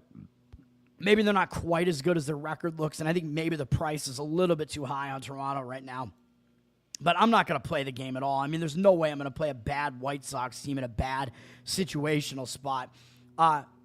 maybe they're not quite as good as their record looks, and I think maybe the price is a little bit too high on Toronto right now. But I'm not going to play the game at all. I mean, there's no way I'm going to play a bad White Sox team in a bad situational spot.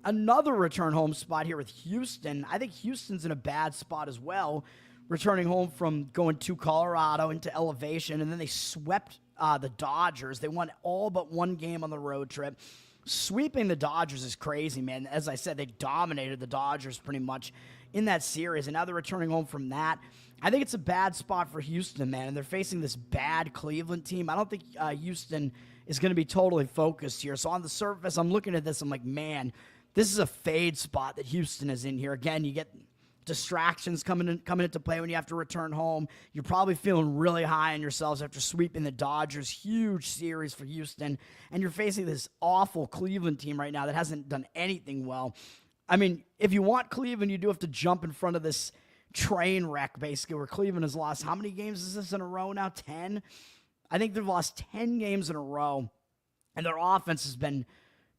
Another return home spot here with Houston. I think Houston's in a bad spot as well, returning home from going to Colorado into elevation, and then they swept the Dodgers. They won all but one game on the road trip. Sweeping the Dodgers is crazy, man. As I said, they dominated the Dodgers pretty much in that series, and now they're returning home from that. I think it's a bad spot for Houston, man, and they're facing this bad Cleveland team. I don't think Houston is going to be totally focused here. So on the surface, I'm looking at this, I'm like, man, this is a fade spot that Houston is in here. Again, you get distractions coming into play when you have to return home. You're probably feeling really high on yourselves after sweeping the Dodgers. Huge series for Houston. And you're facing this awful Cleveland team right now that hasn't done anything well. I mean, if you want Cleveland, you do have to jump in front of this train wreck, basically, where Cleveland has lost. How many games is this in a row now? 10? I think they've lost 10 games in a row. And their offense has been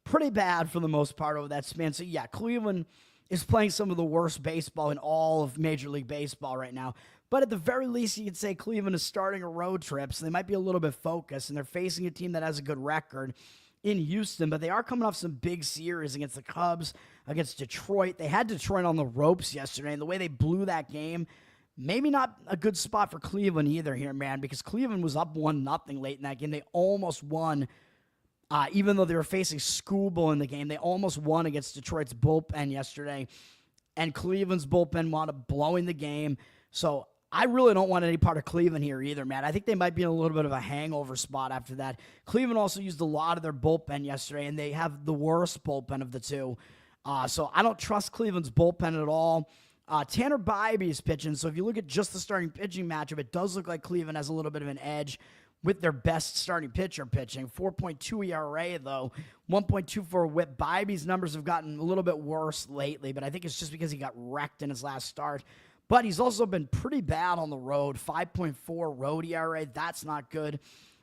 pretty bad for the most part over that span. So, yeah, Cleveland is playing some of the worst baseball in all of Major League Baseball right now. But at the very least, you could say Cleveland is starting a road trip, so they might be a little bit focused, and they're facing a team that has a good record in Houston, but they are coming off some big series against the Cubs, against Detroit. They had Detroit on the ropes yesterday, and the way they blew that game, maybe not a good spot for Cleveland either here, man, because Cleveland was up 1-0 late in that game. They almost won. Even though they were facing schoolboy in the game, they almost won against Detroit's bullpen yesterday, and Cleveland's bullpen wound up blowing the game. So I really don't want any part of Cleveland here either, man. I think they might be in a little bit of a hangover spot after that. Cleveland also used a lot of their bullpen yesterday, and they have the worst bullpen of the two. So I don't trust Cleveland's bullpen at all. Tanner Bybee is pitching, so if you look at just the starting pitching matchup, it does look like Cleveland has a little bit of an edge with their best starting pitcher pitching. 4.2 ERA, though. 1.24 whip. Bybee's numbers have gotten a little bit worse lately, but I think it's just because he got wrecked in his last start. But he's also been pretty bad on the road. 5.4 road ERA. That's not good.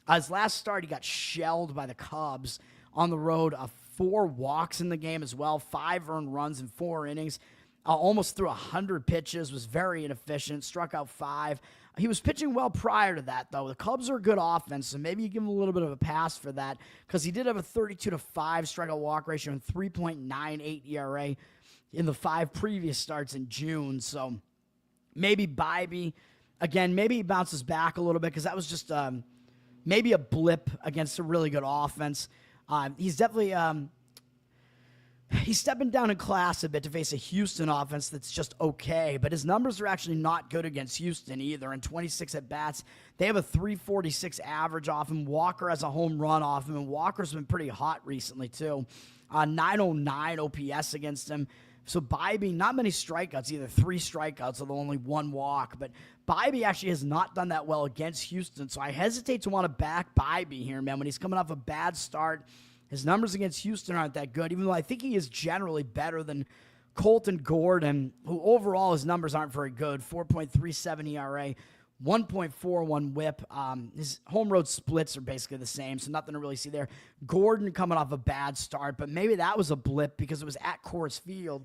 His last start, he got shelled by the Cubs on the road. 4 walks in the game as well. 5 earned runs in 4 innings. Almost threw 100 pitches. Was very inefficient. Struck out 5. He was pitching well prior to that, though. The Cubs are a good offense, so maybe you give him a little bit of a pass for that because he did have a 32-5 strikeout walk ratio and 3.98 ERA in the 5 previous starts in June. So maybe Bybee, again, maybe he bounces back a little bit because that was just maybe a blip against a really good offense. He's definitely he's stepping down in class a bit to face a Houston offense that's just okay, but his numbers are actually not good against Houston either. In 26 at-bats, they have a 346 average off him. Walker has a home run off him, and Walker's been pretty hot recently too. 909 OPS against him. So Bybee, not many strikeouts either. 3 strikeouts, although only 1 walk. But Bybee actually has not done that well against Houston, so I hesitate to want to back Bybee here, man, when he's coming off a bad start. His numbers against Houston aren't that good, even though I think he is generally better than Colton Gordon, who overall his numbers aren't very good. 4.37 ERA, 1.41 whip. His home road splits are basically the same, so nothing to really see there. Gordon coming off a bad start, but maybe that was a blip because it was at Coors Field.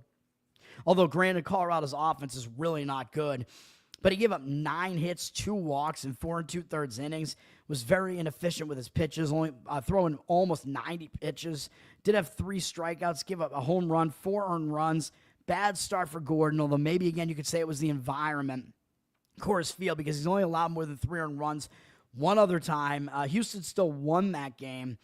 Although, granted, Colorado's offense is really not good. But he gave up 9 hits, 2 walks, in 4 2/3 innings. Was very inefficient with his pitches, only throwing almost 90 pitches. Did have 3 strikeouts, give up a home run, 4 earned runs. Bad start for Gordon, although maybe, again, you could say it was the environment. Coors Field, because he's only allowed more than 3 earned runs one other time. Houston still won that game.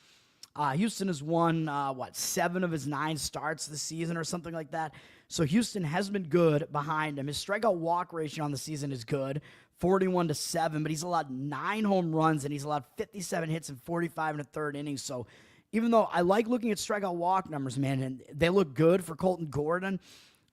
Houston has won, 7 of his 9 starts this season or something like that. So Houston has been good behind him. His strikeout walk ratio on the season is good, 41-7, but he's allowed 9 home runs and he's allowed 57 hits in 45 1/3 innings. So even though I like looking at strikeout walk numbers, man, and they look good for Colton Gordon,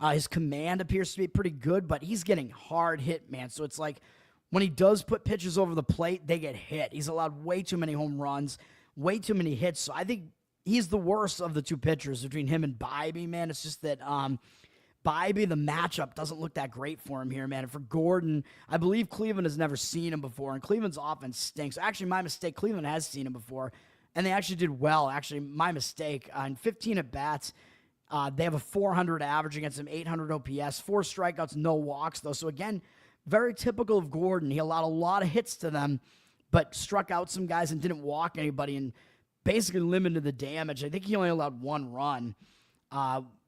his command appears to be pretty good, but he's getting hard hit, man. So it's like when he does put pitches over the plate, they get hit. He's allowed way too many home runs, way too many hits. So I think he's the worst of the two pitchers between him and Wnba, man. It's just that Wnba, the matchup doesn't look that great for him here, man. And for Gordon, I believe Cleveland has never seen him before, and Cleveland's offense stinks. Actually, my mistake, Cleveland has seen him before, and they actually did well. Actually, my mistake. In 15 at-bats, they have a 400 average against him, 800 OPS, 4 strikeouts, no walks, though. So, again, very typical of Gordon. He allowed a lot of hits to them, but struck out some guys and didn't walk anybody and basically limited the damage. I think he only allowed 1 run.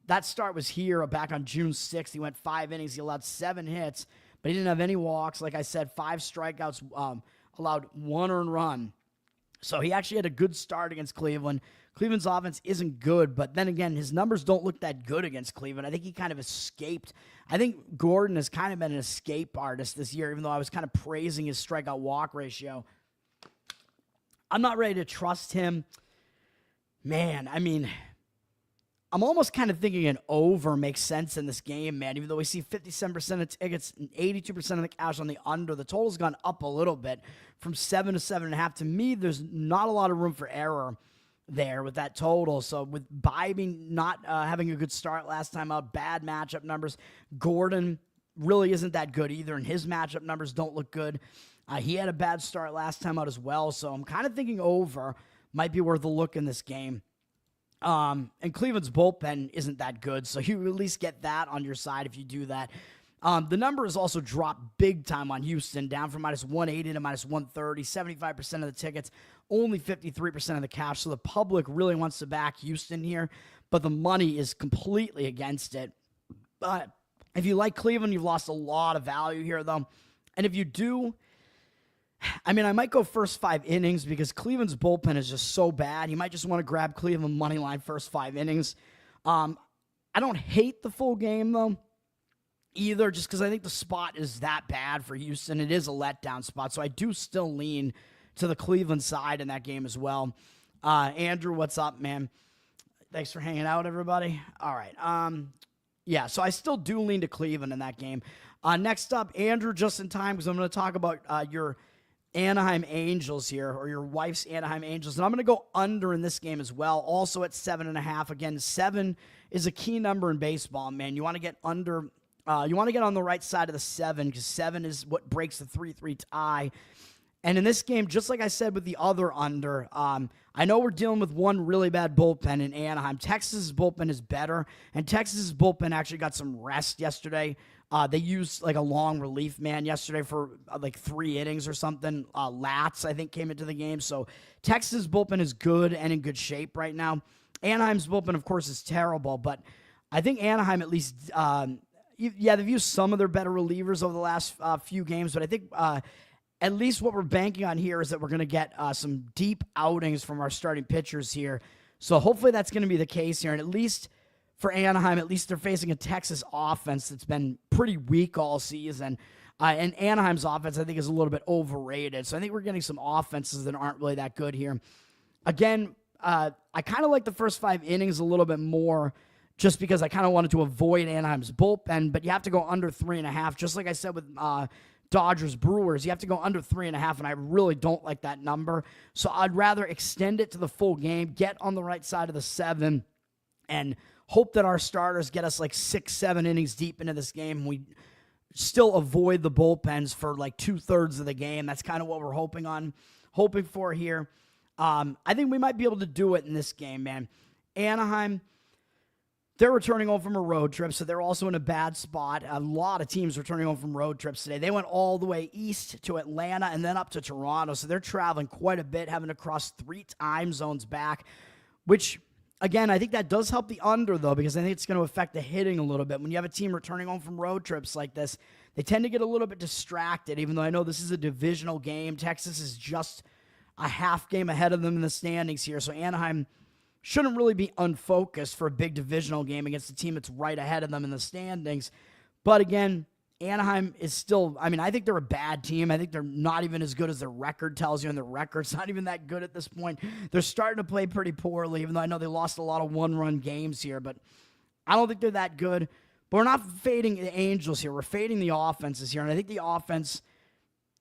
That start was here back on June 6th. He went 5 innings. He allowed 7 hits, but he didn't have any walks. Like I said, 5 strikeouts, allowed 1 earned run. So he actually had a good start against Cleveland. Cleveland's offense isn't good, but then again, his numbers don't look that good against Cleveland. I think he kind of escaped. I think Gordon has kind of been an escape artist this year, even though I was kind of praising his strikeout-walk ratio. I'm not ready to trust him. Man, I mean, I'm almost kind of thinking an over makes sense in this game, man, even though we see 57% of tickets and 82% of the cash on the under. The total's gone up a little bit from 7 to 7.5. To me, there's not a lot of room for error there with that total. So with Wnba not having a good start last time out, bad matchup numbers, Gordon really isn't that good either, and his matchup numbers don't look good. He had a bad start last time out as well, so I'm kind of thinking over might be worth a look in this game. And Cleveland's bullpen isn't that good, so you at least get that on your side if you do that. The number has also dropped big time on Houston, down from -180 to -130, 75% of the tickets, only 53% of the cash. So the public really wants to back Houston here, but the money is completely against it. But if you like Cleveland, you've lost a lot of value here, though. And if you do, I mean, I might go first 5 innings because Cleveland's bullpen is just so bad. You might just want to grab Cleveland money line first 5 innings. I don't hate the full game, though, either, just because I think the spot is that bad for Houston. It is a letdown spot, so I do still lean to the Cleveland side in that game as well. Andrew, what's up, man? Thanks for hanging out, everybody. All right. Yeah, so I still do lean to Cleveland in that game. Next up, Andrew, just in time, because I'm going to talk about your Anaheim Angels here, or your wife's Anaheim Angels, and I'm going to go under in this game as well, also at 7.5. Again, 7 is a key number in baseball, man. You want to get under... you want to get on the right side of the 7 because 7 is what breaks the 3-3 tie. And in this game, just like I said with the other under, I know we're dealing with one really bad bullpen in Anaheim. Texas' bullpen is better, and Texas' bullpen actually got some rest yesterday. They used like a long relief man yesterday for like 3 innings or something. Latz, I think, came into the game. So Texas' bullpen is good and in good shape right now. Anaheim's bullpen, of course, is terrible, but I think Anaheim at least... yeah, they've used some of their better relievers over the last few games, but I think at least what we're banking on here is that we're going to get some deep outings from our starting pitchers here. So hopefully that's going to be the case here. And at least for Anaheim, at least they're facing a Texas offense that's been pretty weak all season. And Anaheim's offense, I think, is a little bit overrated. So I think we're getting some offenses that aren't really that good here. Again, I kind of like the first 5 innings a little bit more, just because I kind of wanted to avoid Anaheim's bullpen, but you have to go under 3.5. Just like I said with Dodgers Brewers, you have to go under 3.5, and I really don't like that number. So I'd rather extend it to the full game, get on the right side of the 7, and hope that our starters get us like 6-7 innings deep into this game, and we still avoid the bullpens for like 2/3 of the game. That's kind of what we're hoping for here. I think we might be able to do it in this game, man. Anaheim, they're returning home from a road trip, so they're also in a bad spot. A lot of teams returning home from road trips today. They went all the way east to Atlanta and then up to Toronto, so they're traveling quite a bit, having to cross 3 time zones back, which, again, I think that does help the under, though, because I think it's going to affect the hitting a little bit. When you have a team returning home from road trips like this, they tend to get a little bit distracted, even though I know this is a divisional game. Texas is just a half game ahead of them in the standings here, so Anaheim shouldn't really be unfocused for a big divisional game against a team that's right ahead of them in the standings. But again, Anaheim is still, I mean, I think they're a bad team. I think they're not even as good as their record tells you, and their record's not even that good at this point. They're starting to play pretty poorly, even though I know they lost a lot of one-run games here, but I don't think they're that good. But we're not fading the Angels here. We're fading the offenses here, and I think the offense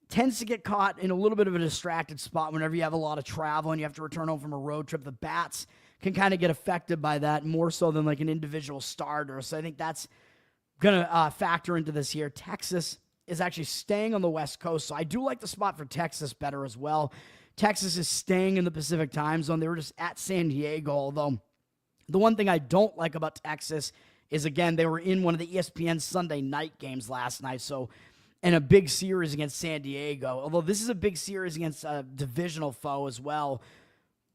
tends to get caught in a little bit of a distracted spot whenever you have a lot of travel and you have to return home from a road trip. The bats can kind of get affected by that more so than like an individual starter. So I think that's going to factor into this here. Texas is actually staying on the West Coast, so I do like the spot for Texas better as well. Texas is staying in the Pacific time zone. They were just at San Diego, although the one thing I don't like about Texas is, again, they were in one of the ESPN Sunday night games last night, so in a big series against San Diego, although this is a big series against a divisional foe as well.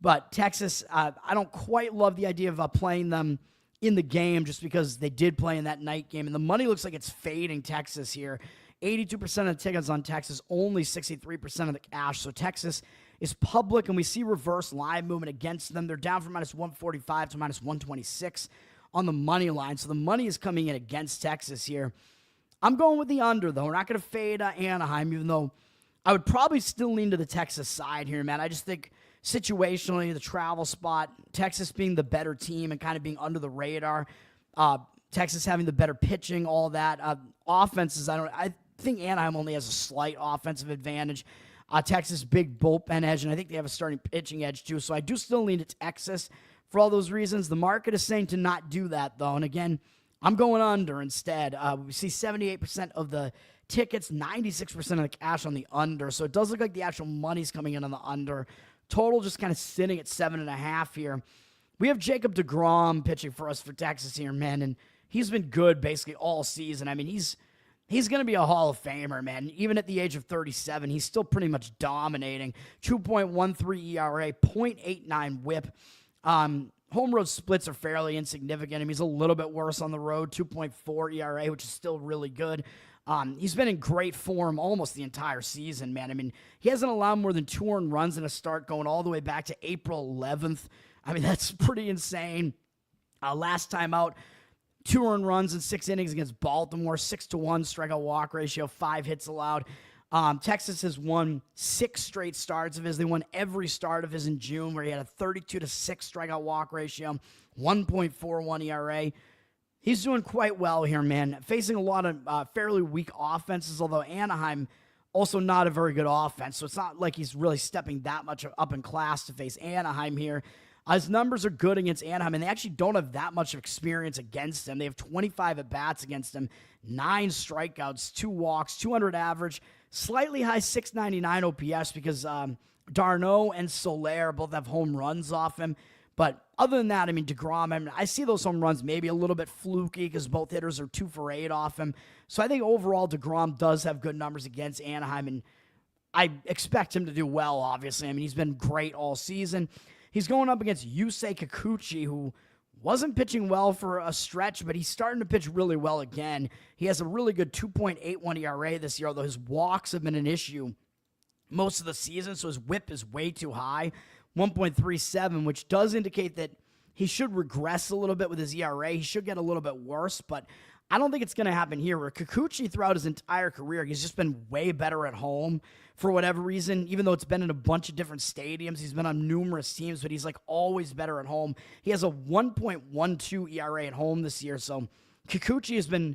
But Texas, I don't quite love the idea of playing them in the game just because they did play in that night game, and the money looks like it's fading Texas here. 82% of the tickets on Texas, only 63% of the cash, so Texas is public, and we see reverse line movement against them. They're down from minus 145 to minus 126 on the money line, so the money is coming in against Texas here. I'm going with the under, though. We're not going to fade Anaheim, even though I would probably still lean to the Texas side here, man. I just think situationally, the travel spot, Texas being the better team and kind of being under the radar, Texas having the better pitching, all that. Offenses, I think Anaheim only has a slight offensive advantage. Texas, big bullpen edge, and I think they have a starting pitching edge too. So I do still lean to Texas for all those reasons. The market is saying to not do that, though. And again, I'm going under instead. We see 78% of the tickets, 96% of the cash on the under. So it does look like the actual money's coming in on the under. Total just kind of sitting at 7.5 here. We have Jacob deGrom pitching for us for Texas here, man, and he's been good basically all season. I mean, he's going to be a Hall of Famer, man. Even at the age of 37, he's still pretty much dominating. 2.13 ERA, 0.89 whip. Home road splits are fairly insignificant. I mean, he's a little bit worse on the road, 2.4 ERA, which is still really good. He's been in great form almost the entire season, man. I mean, he hasn't allowed more than 2 earned runs in a start going all the way back to April 11th. I mean, that's pretty insane. Last time out, 2 earned runs in 6 innings against Baltimore, 6-1 strikeout walk ratio, 5 hits allowed. Texas has won 6 straight starts of his. They won every start of his in June, where he had a 32-6 strikeout walk ratio, 1.41 ERA. He's doing quite well here, man. Facing a lot of fairly weak offenses, although Anaheim also not a very good offense, so it's not like he's really stepping that much up in class to face Anaheim here. His numbers are good against Anaheim, and they actually don't have that much experience against him. They have 25 at-bats against him, 9 strikeouts, 2 walks, 200 average, slightly high 699 OPS because Darno and Soler both have home runs off him. But other than that, I mean, deGrom, I mean, I see those home runs maybe a little bit fluky because both hitters are 2 for 8 off him. So I think overall deGrom does have good numbers against Anaheim, and I expect him to do well, obviously. I mean, he's been great all season. He's going up against Yusei Kikuchi, who wasn't pitching well for a stretch, but he's starting to pitch really well again. He has a really good 2.81 ERA this year, although his walks have been an issue most of the season, so his whip is way too high, 1.37, which does indicate that he should regress a little bit with his ERA. He should get a little bit worse, but I don't think it's going to happen here. Where Kikuchi, throughout his entire career, he's just been way better at home for whatever reason. Even though it's been in a bunch of different stadiums, he's been on numerous teams, but he's like always better at home. He has a 1.12 ERA at home this year, so Kikuchi has been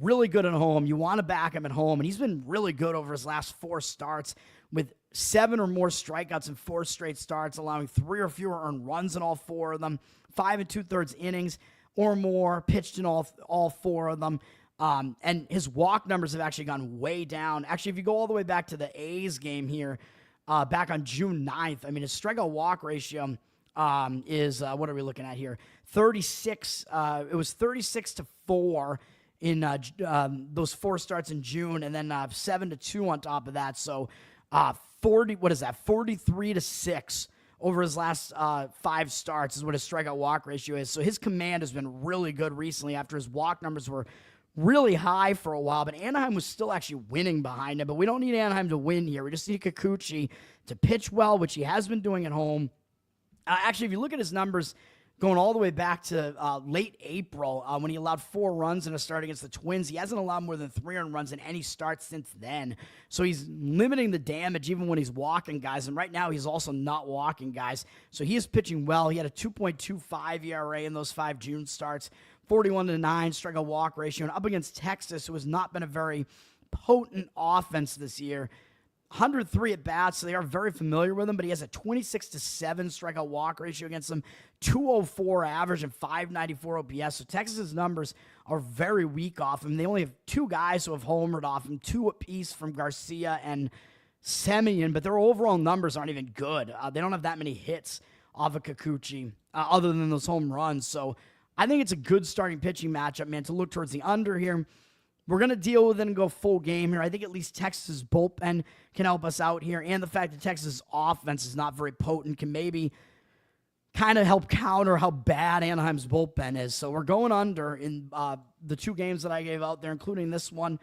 really good at home. You want to back him at home, and he's been really good over his last 4 starts with 7 or more strikeouts in 4 straight starts, allowing 3 or fewer earned runs in all 4 of them, 5 2/3 innings or more pitched in all 4 of them. And his walk numbers have actually gone way down. Actually, if you go all the way back to the A's game here, back on June 9th, I mean, his strikeout walk ratio is, what are we looking at here? 36, it was 36-4 in those 4 starts in June, and then 7-2 on top of that. So 43-6 over his last 5 starts is what his strikeout walk ratio is. So his command has been really good recently after his walk numbers were really high for a while, but Anaheim was still actually winning behind him. But we don't need Anaheim to win here. We just need Kikuchi to pitch well, which he has been doing at home. Actually, if you look at his numbers going all the way back to late April when he allowed 4 runs in a start against the Twins, he hasn't allowed more than 3 earned runs in any start since then. So he's limiting the damage even when he's walking guys, and right now he's also not walking guys. So he is pitching well. He had a 2.25 ERA in those 5 June starts, 41-9 strikeout walk ratio, and up against Texas, who has not been a very potent offense this year. 103 at bats, so they are very familiar with him, but he has a 26-7 strikeout walk ratio against them, 204 average and 594 OPS. So Texas's numbers are very weak off him. They only have 2 guys who have homered off him, 2 apiece from Garcia and Semien, but their overall numbers aren't even good. They don't have that many hits off of Kikuchi, other than those home runs. So I think it's a good starting pitching matchup, man, to look towards the under here. We're going to deal with it and go full game here. I think at least Texas' bullpen can help us out here, and the fact that Texas' offense is not very potent can maybe kind of help counter how bad Anaheim's bullpen is. So we're going under in the 2 games that I gave out there, including this one.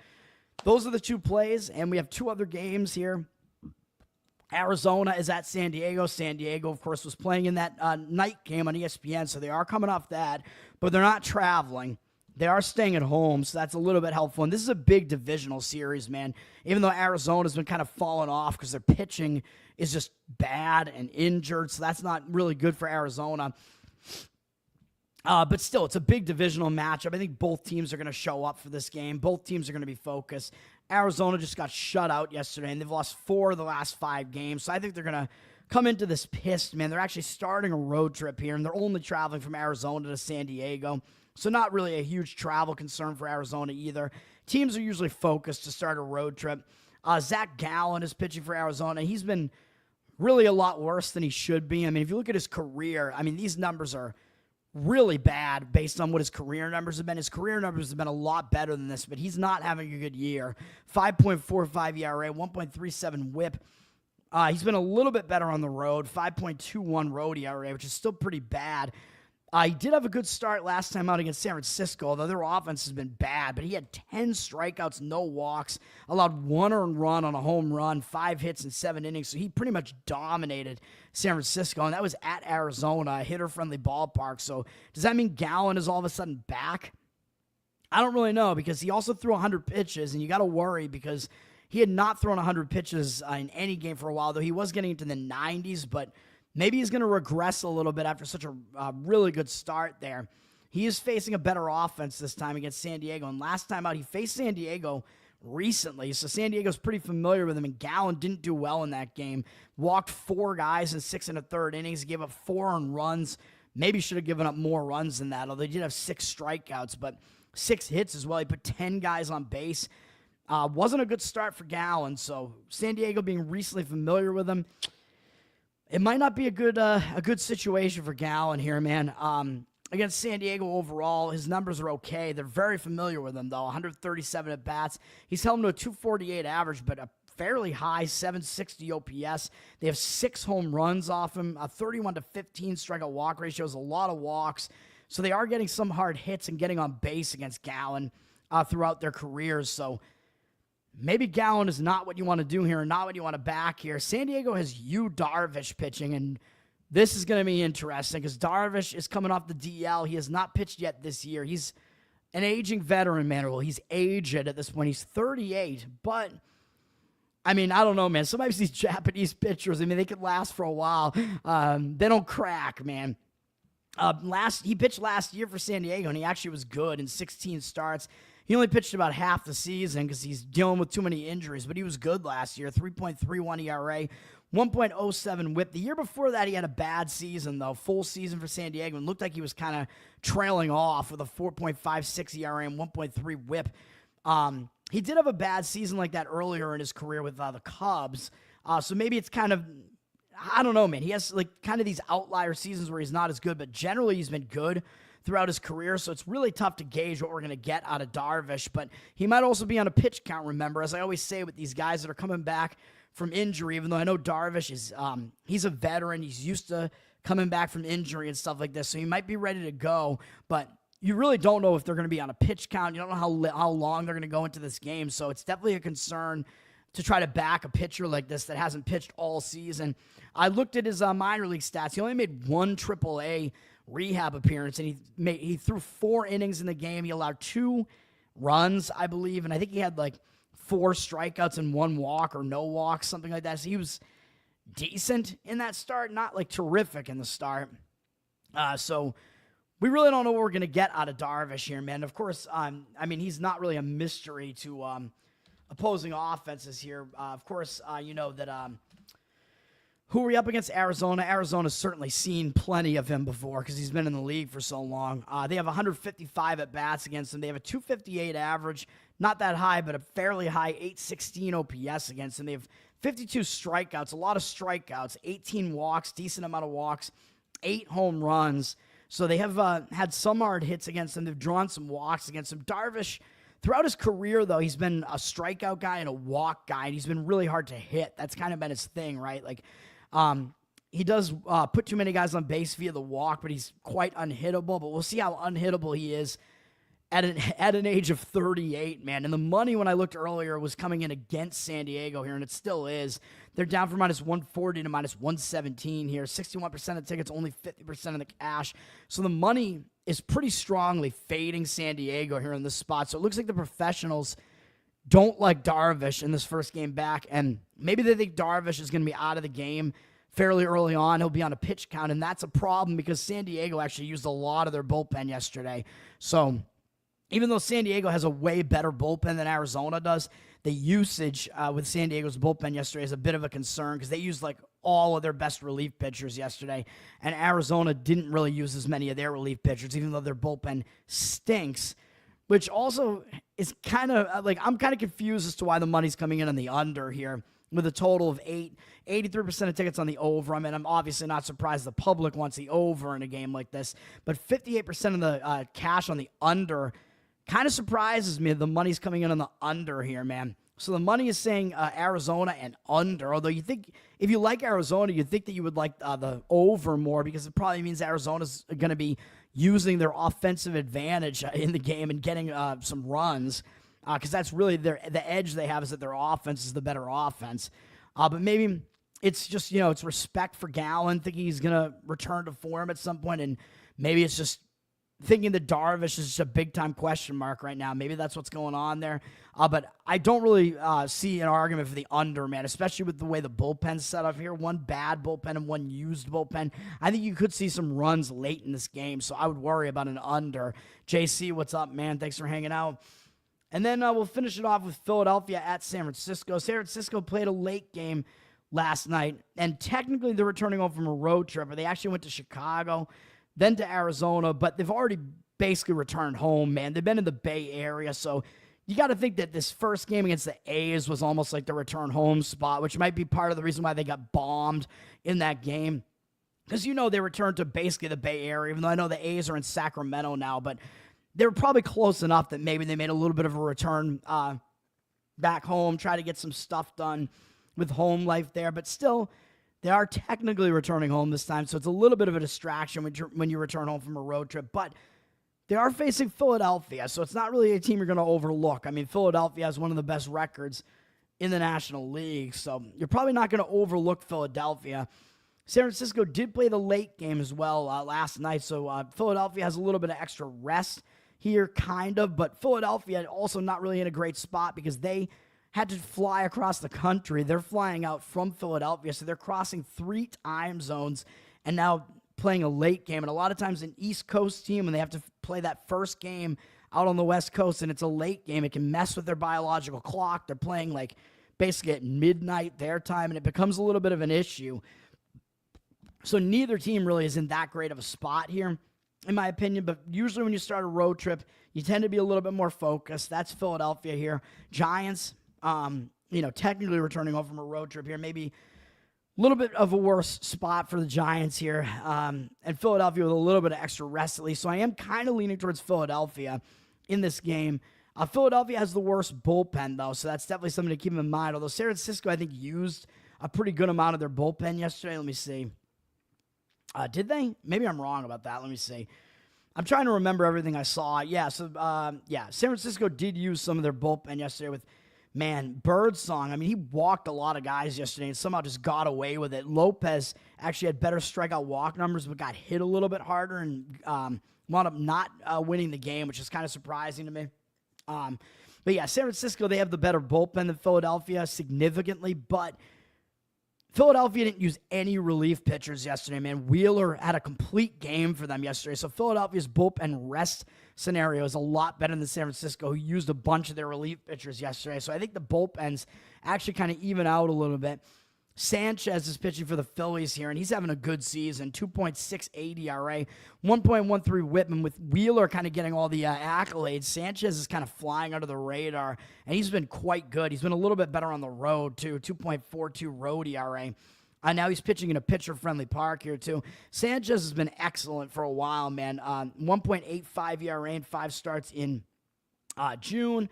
Those are the 2 plays, and we have 2 other games here. Arizona is at San Diego. San Diego, of course, was playing in that night game on ESPN, so they are coming off that, but they're not traveling. They are staying at home, so that's a little bit helpful. And this is a big divisional series, man. Even though Arizona's been kind of falling off because their pitching is just bad and injured, so that's not really good for Arizona. But still, it's a big divisional matchup. I think both teams are going to show up for this game. Both teams are going to be focused. Arizona just got shut out yesterday, and they've lost 4 of the last 5 games. So I think they're going to come into this pissed, man. They're actually starting a road trip here, and they're only traveling from Arizona to San Diego. So not really a huge travel concern for Arizona either. Teams are usually focused to start a road trip. Zach Gallen is pitching for Arizona. He's been really a lot worse than he should be. I mean, if you look at his career, I mean, these numbers are really bad based on what his career numbers have been. His career numbers have been a lot better than this, but he's not having a good year. 5.45 ERA, 1.37 whip. He's been a little bit better on the road, 5.21 road ERA, which is still pretty bad. He did have a good start last time out against San Francisco, although their offense has been bad, but he had 10 strikeouts, no walks, allowed 1 earned run on a home run, 5 hits in 7 innings, so he pretty much dominated San Francisco, and that was at Arizona, a hitter-friendly ballpark. So does that mean Gallen is all of a sudden back? I don't really know, because he also threw 100 pitches, and you got to worry because he had not thrown 100 pitches in any game for a while, though he was getting into the 90s, but maybe he's going to regress a little bit after such a really good start there. He is facing a better offense this time against San Diego, and last time out, he faced San Diego recently, so San Diego's pretty familiar with him, and Gallen didn't do well in that game. Walked 4 guys in 6 1/3 innings, gave up 4 earned runs. Maybe should have given up more runs than that, although he did have 6 strikeouts, but 6 hits as well. He put 10 guys on base. Wasn't a good start for Gallen, so San Diego being recently familiar with him, it might not be a good situation for Gallen here, man. Against San Diego overall, his numbers are okay. They're very familiar with him, though. 137 at bats. He's held him to a 248 average, but a fairly high 760 OPS. They have 6 home runs off him. A 31-15 strikeout walk ratio is a lot of walks. So they are getting some hard hits and getting on base against Gallen throughout their careers. So maybe Gallen is not what you want to do here, not what you want to back here. San Diego has Yu Darvish pitching, and this is going to be interesting because Darvish is coming off the DL. He has not pitched yet this year. He's an aging veteran, man. Well, he's aged at this point. He's 38, but I mean, I don't know, man. Sometimes these Japanese pitchers, I mean, they could last for a while. They don't crack, man. He pitched last year for San Diego, and he actually was good in 16 starts. He only pitched about half the season because he's dealing with too many injuries, but he was good last year. 3.31 ERA, 1.07 whip. The year before that, he had a bad season, though. Full season for San Diego, and looked like he was kind of trailing off with a 4.56 ERA and 1.3 whip. He did have a bad season like that earlier in his career with the Cubs. So maybe it's kind of, I don't know, man. He has like kind of these outlier seasons where he's not as good, but generally he's been good throughout his career, so it's really tough to gauge what we're going to get out of Darvish, but he might also be on a pitch count, remember, as I always say with these guys that are coming back from injury, even though I know Darvish is, he's a veteran, he's used to coming back from injury and stuff like this, so he might be ready to go, but you really don't know if they're going to be on a pitch count. You don't know how long they're going to go into this game, so it's definitely a concern to try to back a pitcher like this that hasn't pitched all season. I looked at his minor league stats. He only made 1 AAA rehab appearance, and he threw 4 innings in the game. He allowed 2 runs, I believe, and I think he had like 4 strikeouts and 1 walk or no walk, something like that. So he was decent in that start, not like terrific in the start. So we really don't know what we're going to get out of Darvish here, man. Of course, I mean, he's not really a mystery to opposing offenses here. Of course, you know that who are we up against? Arizona. Arizona's certainly seen plenty of him before because he's been in the league for so long. They have 155 at-bats against him. They have a 258 average, not that high, but a fairly high 816 OPS against him. They have 52 strikeouts, a lot of strikeouts, 18 walks, decent amount of walks, 8 home runs. So they have had some hard hits against him. They've drawn some walks against him. Darvish, throughout his career, though, he's been a strikeout guy and a walk guy, and he's been really hard to hit. That's kind of been his thing, right? Like, he does put too many guys on base via the walk, but he's quite unhittable. But we'll see how unhittable he is at an age of 38, man. And the money, when I looked earlier, was coming in against San Diego here, and it still is. They're down from minus 140 to minus 117 here. 61% of tickets, only 50% of the cash. So the money is pretty strongly fading San Diego here in this spot. So it looks like the professionals don't like Darvish in this first game back, and maybe they think Darvish is going to be out of the game fairly early on. He'll be on a pitch count, and that's a problem because San Diego actually used a lot of their bullpen yesterday. So even though San Diego has a way better bullpen than Arizona does, the usage with San Diego's bullpen yesterday is a bit of a concern because they used like all of their best relief pitchers yesterday, and Arizona didn't really use as many of their relief pitchers, even though their bullpen stinks. Which also is kind of like, I'm kind of confused as to why the money's coming in on the under here with a total of 83% of tickets on the over. I mean, I'm obviously not surprised the public wants the over in a game like this, but 58% of the cash on the under kind of surprises me. The money's coming in on the under here, man. So the money is saying Arizona and under, although you think, if you like Arizona, you'd think that you would like the over more because it probably means Arizona's going to be using their offensive advantage in the game and getting some runs because that's really the edge they have is that their offense is the better offense. But maybe it's just, it's respect for Gallen, thinking he's going to return to form at some point, and maybe it's just thinking that Darvish is just a big-time question mark right now. Maybe that's what's going on there. But I don't really see an argument for the under, man, especially with the way the bullpen's set up here. One bad bullpen and one used bullpen. I think you could see some runs late in this game, so I would worry about an under. JC, what's up, man? Thanks for hanging out. And then we'll finish it off with Philadelphia at San Francisco. San Francisco played a late game last night, and technically they're returning home from a road trip, but they actually went to Chicago, then to Arizona, but they've already basically returned home, man. They've been in the Bay Area, so you got to think that this first game against the A's was almost like the return home spot, which might be part of the reason why they got bombed in that game. Because, they returned to basically the Bay Area, even though I know the A's are in Sacramento now, but they were probably close enough that maybe they made a little bit of a return back home, try to get some stuff done with home life there, but still, they are technically returning home this time, so it's a little bit of a distraction when you return home from a road trip. But they are facing Philadelphia, so it's not really a team you're going to overlook. I mean, Philadelphia has one of the best records in the National League, so you're probably not going to overlook Philadelphia. San Francisco did play the late game as well last night, so Philadelphia has a little bit of extra rest here, kind of, but Philadelphia also not really in a great spot because they had to fly across the country. They're flying out from Philadelphia, so they're crossing 3 time zones and now playing a late game. And a lot of times an East Coast team, when they have to play that first game out on the West Coast and it's a late game, it can mess with their biological clock. They're playing like basically at midnight their time, and it becomes a little bit of an issue. So neither team really is in that great of a spot here, in my opinion. But usually when you start a road trip, you tend to be a little bit more focused. That's Philadelphia here. Giants, technically returning home from a road trip here, maybe a little bit of a worse spot for the Giants here, and Philadelphia with a little bit of extra rest at least. So I am kind of leaning towards Philadelphia in this game. Philadelphia has the worst bullpen, though, so that's definitely something to keep in mind. Although San Francisco, I think, used a pretty good amount of their bullpen yesterday. Let me see. Did they? Maybe I'm wrong about that. Let me see. I'm trying to remember everything I saw. Yeah, so, San Francisco did use some of their bullpen yesterday with, Birdsong. I mean, he walked a lot of guys yesterday and somehow just got away with it. Lopez actually had better strikeout walk numbers, but got hit a little bit harder and wound up not winning the game, which is kind of surprising to me. But yeah, San Francisco, they have the better bullpen than Philadelphia significantly, but Philadelphia didn't use any relief pitchers yesterday, man. Wheeler had a complete game for them yesterday. So Philadelphia's bullpen rest scenario is a lot better than San Francisco, who used a bunch of their relief pitchers yesterday. So I think the bullpens actually kind of even out a little bit. Sanchez is pitching for the Phillies here, and he's having a good season. 2.68 ERA, 1.13 whip, and with Wheeler kind of getting all the accolades, Sanchez is kind of flying under the radar, and he's been quite good. He's been a little bit better on the road, too. 2.42 road ERA. Now he's pitching in a pitcher-friendly park here, too. Sanchez has been excellent for a while, man. 1.85 ERA in 5 starts in June.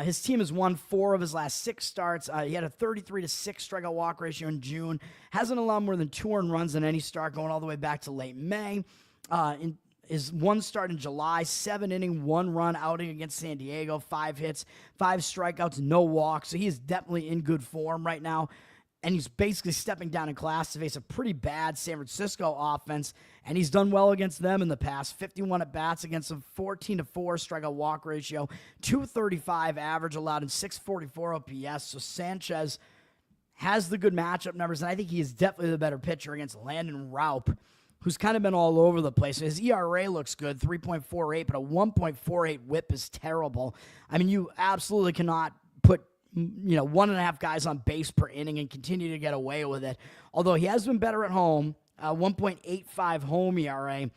His team has won 4 of his last 6 starts. He had a 33-6 strikeout walk ratio in June. Hasn't allowed more than 2 earned runs in any start going all the way back to late May. In his 1 start in July, 7-inning, 1-run outing against San Diego, 5 hits, 5 strikeouts, no walks. So he is definitely in good form right now. And he's basically stepping down in class to face a pretty bad San Francisco offense. And he's done well against them in the past. 51 at-bats against them, 14-4 strikeout walk ratio, 235 average allowed, and 644 OPS. So Sanchez has the good matchup numbers, and I think he is definitely the better pitcher against Landon Raup, who's kind of been all over the place. His ERA looks good, 3.48, but a 1.48 whip is terrible. I mean, you absolutely cannot put 1.5 guys on base per inning and continue to get away with it. Although he has been better at home, 1.85 home ERA.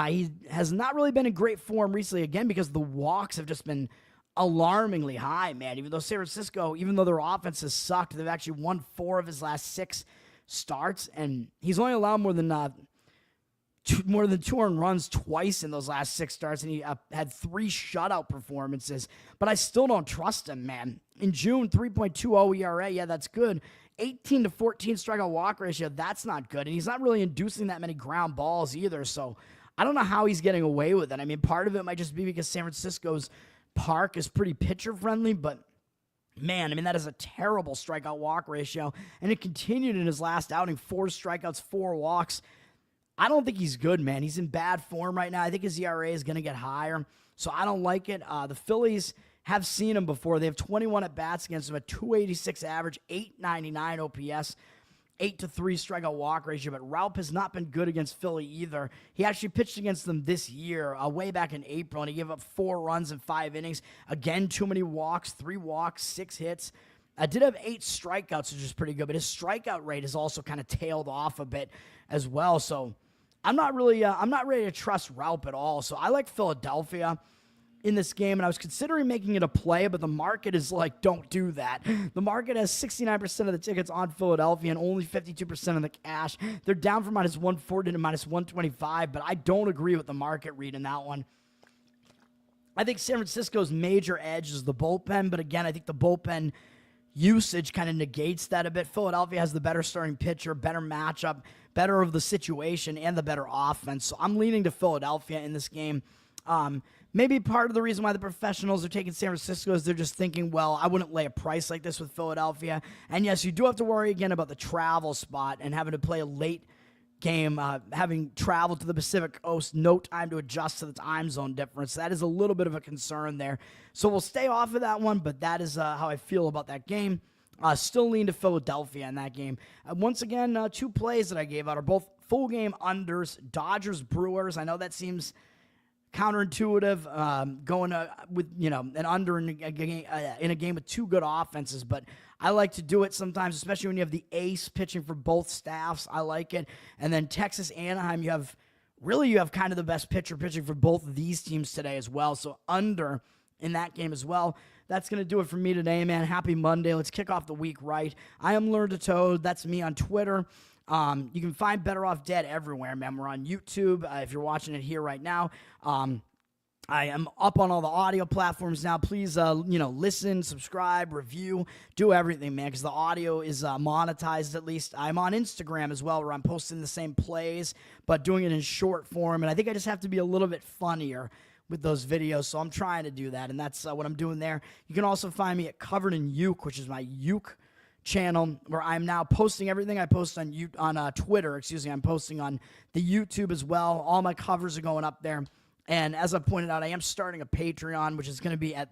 He has not really been in great form recently, again, because the walks have just been alarmingly high, man. Even though San Francisco, even though their offense has sucked, they've actually won 4 of his last 6 starts, and he's only allowed more than 2 earned runs twice in those last 6 starts, and he had 3 shutout performances. But I still don't trust him, man. In June, 3.20 ERA, yeah, that's good. 18-14 strikeout walk ratio, that's not good. And he's not really inducing that many ground balls either, so I don't know how he's getting away with it. I mean, part of it might just be because San Francisco's park is pretty pitcher-friendly, but man, I mean, that is a terrible strikeout walk ratio, and it continued in his last outing, 4 strikeouts, 4 walks. I don't think he's good, man. He's in bad form right now. I think his ERA is going to get higher, so I don't like it. The Phillies have seen him before. They have 21 at-bats against him, a 286 average, 899 OPS, 8-3 strikeout walk ratio, but Raup has not been good against Philly either. He actually pitched against them this year, way back in April, and he gave up 4 runs in 5 innings. Again, too many walks, 3 walks, 6 hits. I did have 8 strikeouts, which is pretty good, but his strikeout rate has also kind of tailed off a bit as well, so I'm not ready to trust Raup at all. So I like Philadelphia in this game, and I was considering making it a play, but the market is like, don't do that. The market has 69% of the tickets on Philadelphia and only 52% of the cash. They're down from -140 to -125, but I don't agree with the market read in that one. I think San Francisco's major edge is the bullpen, but again, I think the bullpen usage kind of negates that a bit. Philadelphia has the better starting pitcher, better matchup, better of the situation, and the better offense. So I'm leaning to Philadelphia in this game. Maybe part of the reason why the professionals are taking San Francisco is they're just thinking, well, I wouldn't lay a price like this with Philadelphia. And yes, you do have to worry again about the travel spot and having to play a late game, having traveled to the Pacific Coast, no time to adjust to the time zone difference. That is a little bit of a concern there. So we'll stay off of that one, but that is how I feel about that game. Still lean to Philadelphia in that game. Once again, 2 plays that I gave out are both full game unders, Dodgers, Brewers. I know that seems counterintuitive, going with an under in a game with 2 good offenses, but I like to do it sometimes, especially when you have the ace pitching for both staffs. I like it. And then Texas, Anaheim, you have kind of the best pitcher pitching for both of these teams today as well. So under in that game as well. That's going to do it for me today, man. Happy Monday. Let's kick off the week right. I am Learn to Toad. That's me on Twitter. You can find Better Off Dead everywhere, man. We're on YouTube if you're watching it here right now. I am up on all the audio platforms now. Please, listen, subscribe, review, do everything, man, because the audio is monetized at least. I'm on Instagram as well, where I'm posting the same plays, but doing it in short form, and I think I just have to be a little bit funnier with those videos, so I'm trying to do that, and that's what I'm doing there. You can also find me at Covered in Uke, which is my Uke channel, where I'm now posting everything I post on Twitter. I'm posting on the YouTube as well. All my covers are going up there. And as I pointed out, I am starting a Patreon, which is going to be at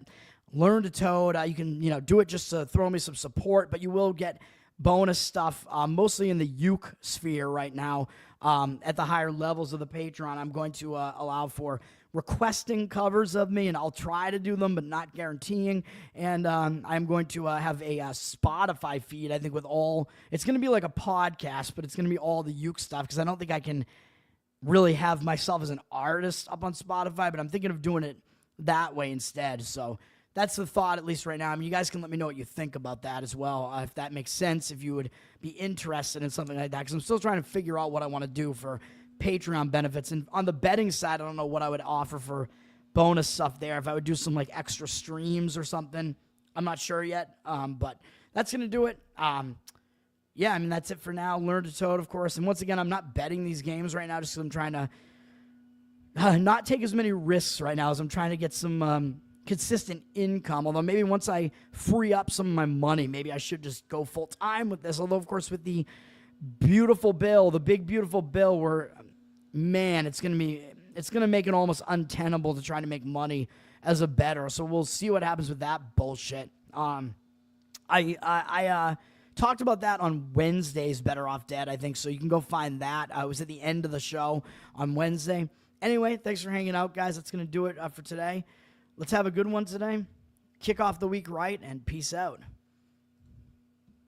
Learn to Toad. You can, do it just to throw me some support, but you will get bonus stuff, mostly in the uke sphere right now. At the higher levels of the Patreon, I'm going to allow for requesting covers of me, and I'll try to do them, but not guaranteeing. And I'm going to have a Spotify feed, I think, with all... It's going to be like a podcast, but it's going to be all the uke stuff, because I don't think I can really have myself as an artist up on Spotify, but I'm thinking of doing it that way instead. So that's the thought, at least right now. I mean, you guys can let me know what you think about that as well, if that makes sense, if you would be interested in something like that, because I'm still trying to figure out what I want to do for Patreon benefits. And on the betting side, I don't know what I would offer for bonus stuff there, if I would do some like extra streams or something. I'm not sure yet, but that's going to do it. Yeah, I mean, that's it for now. Learn to Toad, of course. And once again, I'm not betting these games right now just because I'm trying to not take as many risks right now as I'm trying to get some consistent income. Although maybe once I free up some of my money, maybe I should just go full time with this. Although, of course, with the beautiful bill, the big, beautiful bill where, man, it's going to make it almost untenable to try to make money as a bettor. So we'll see what happens with that bullshit. I talked about that on Wednesday's Better Off Dead, I think, so you can go find that. I was at the end of the show on Wednesday. Anyway, thanks for hanging out, guys. That's going to do it for today. Let's have a good one today. Kick off the week right, and peace out.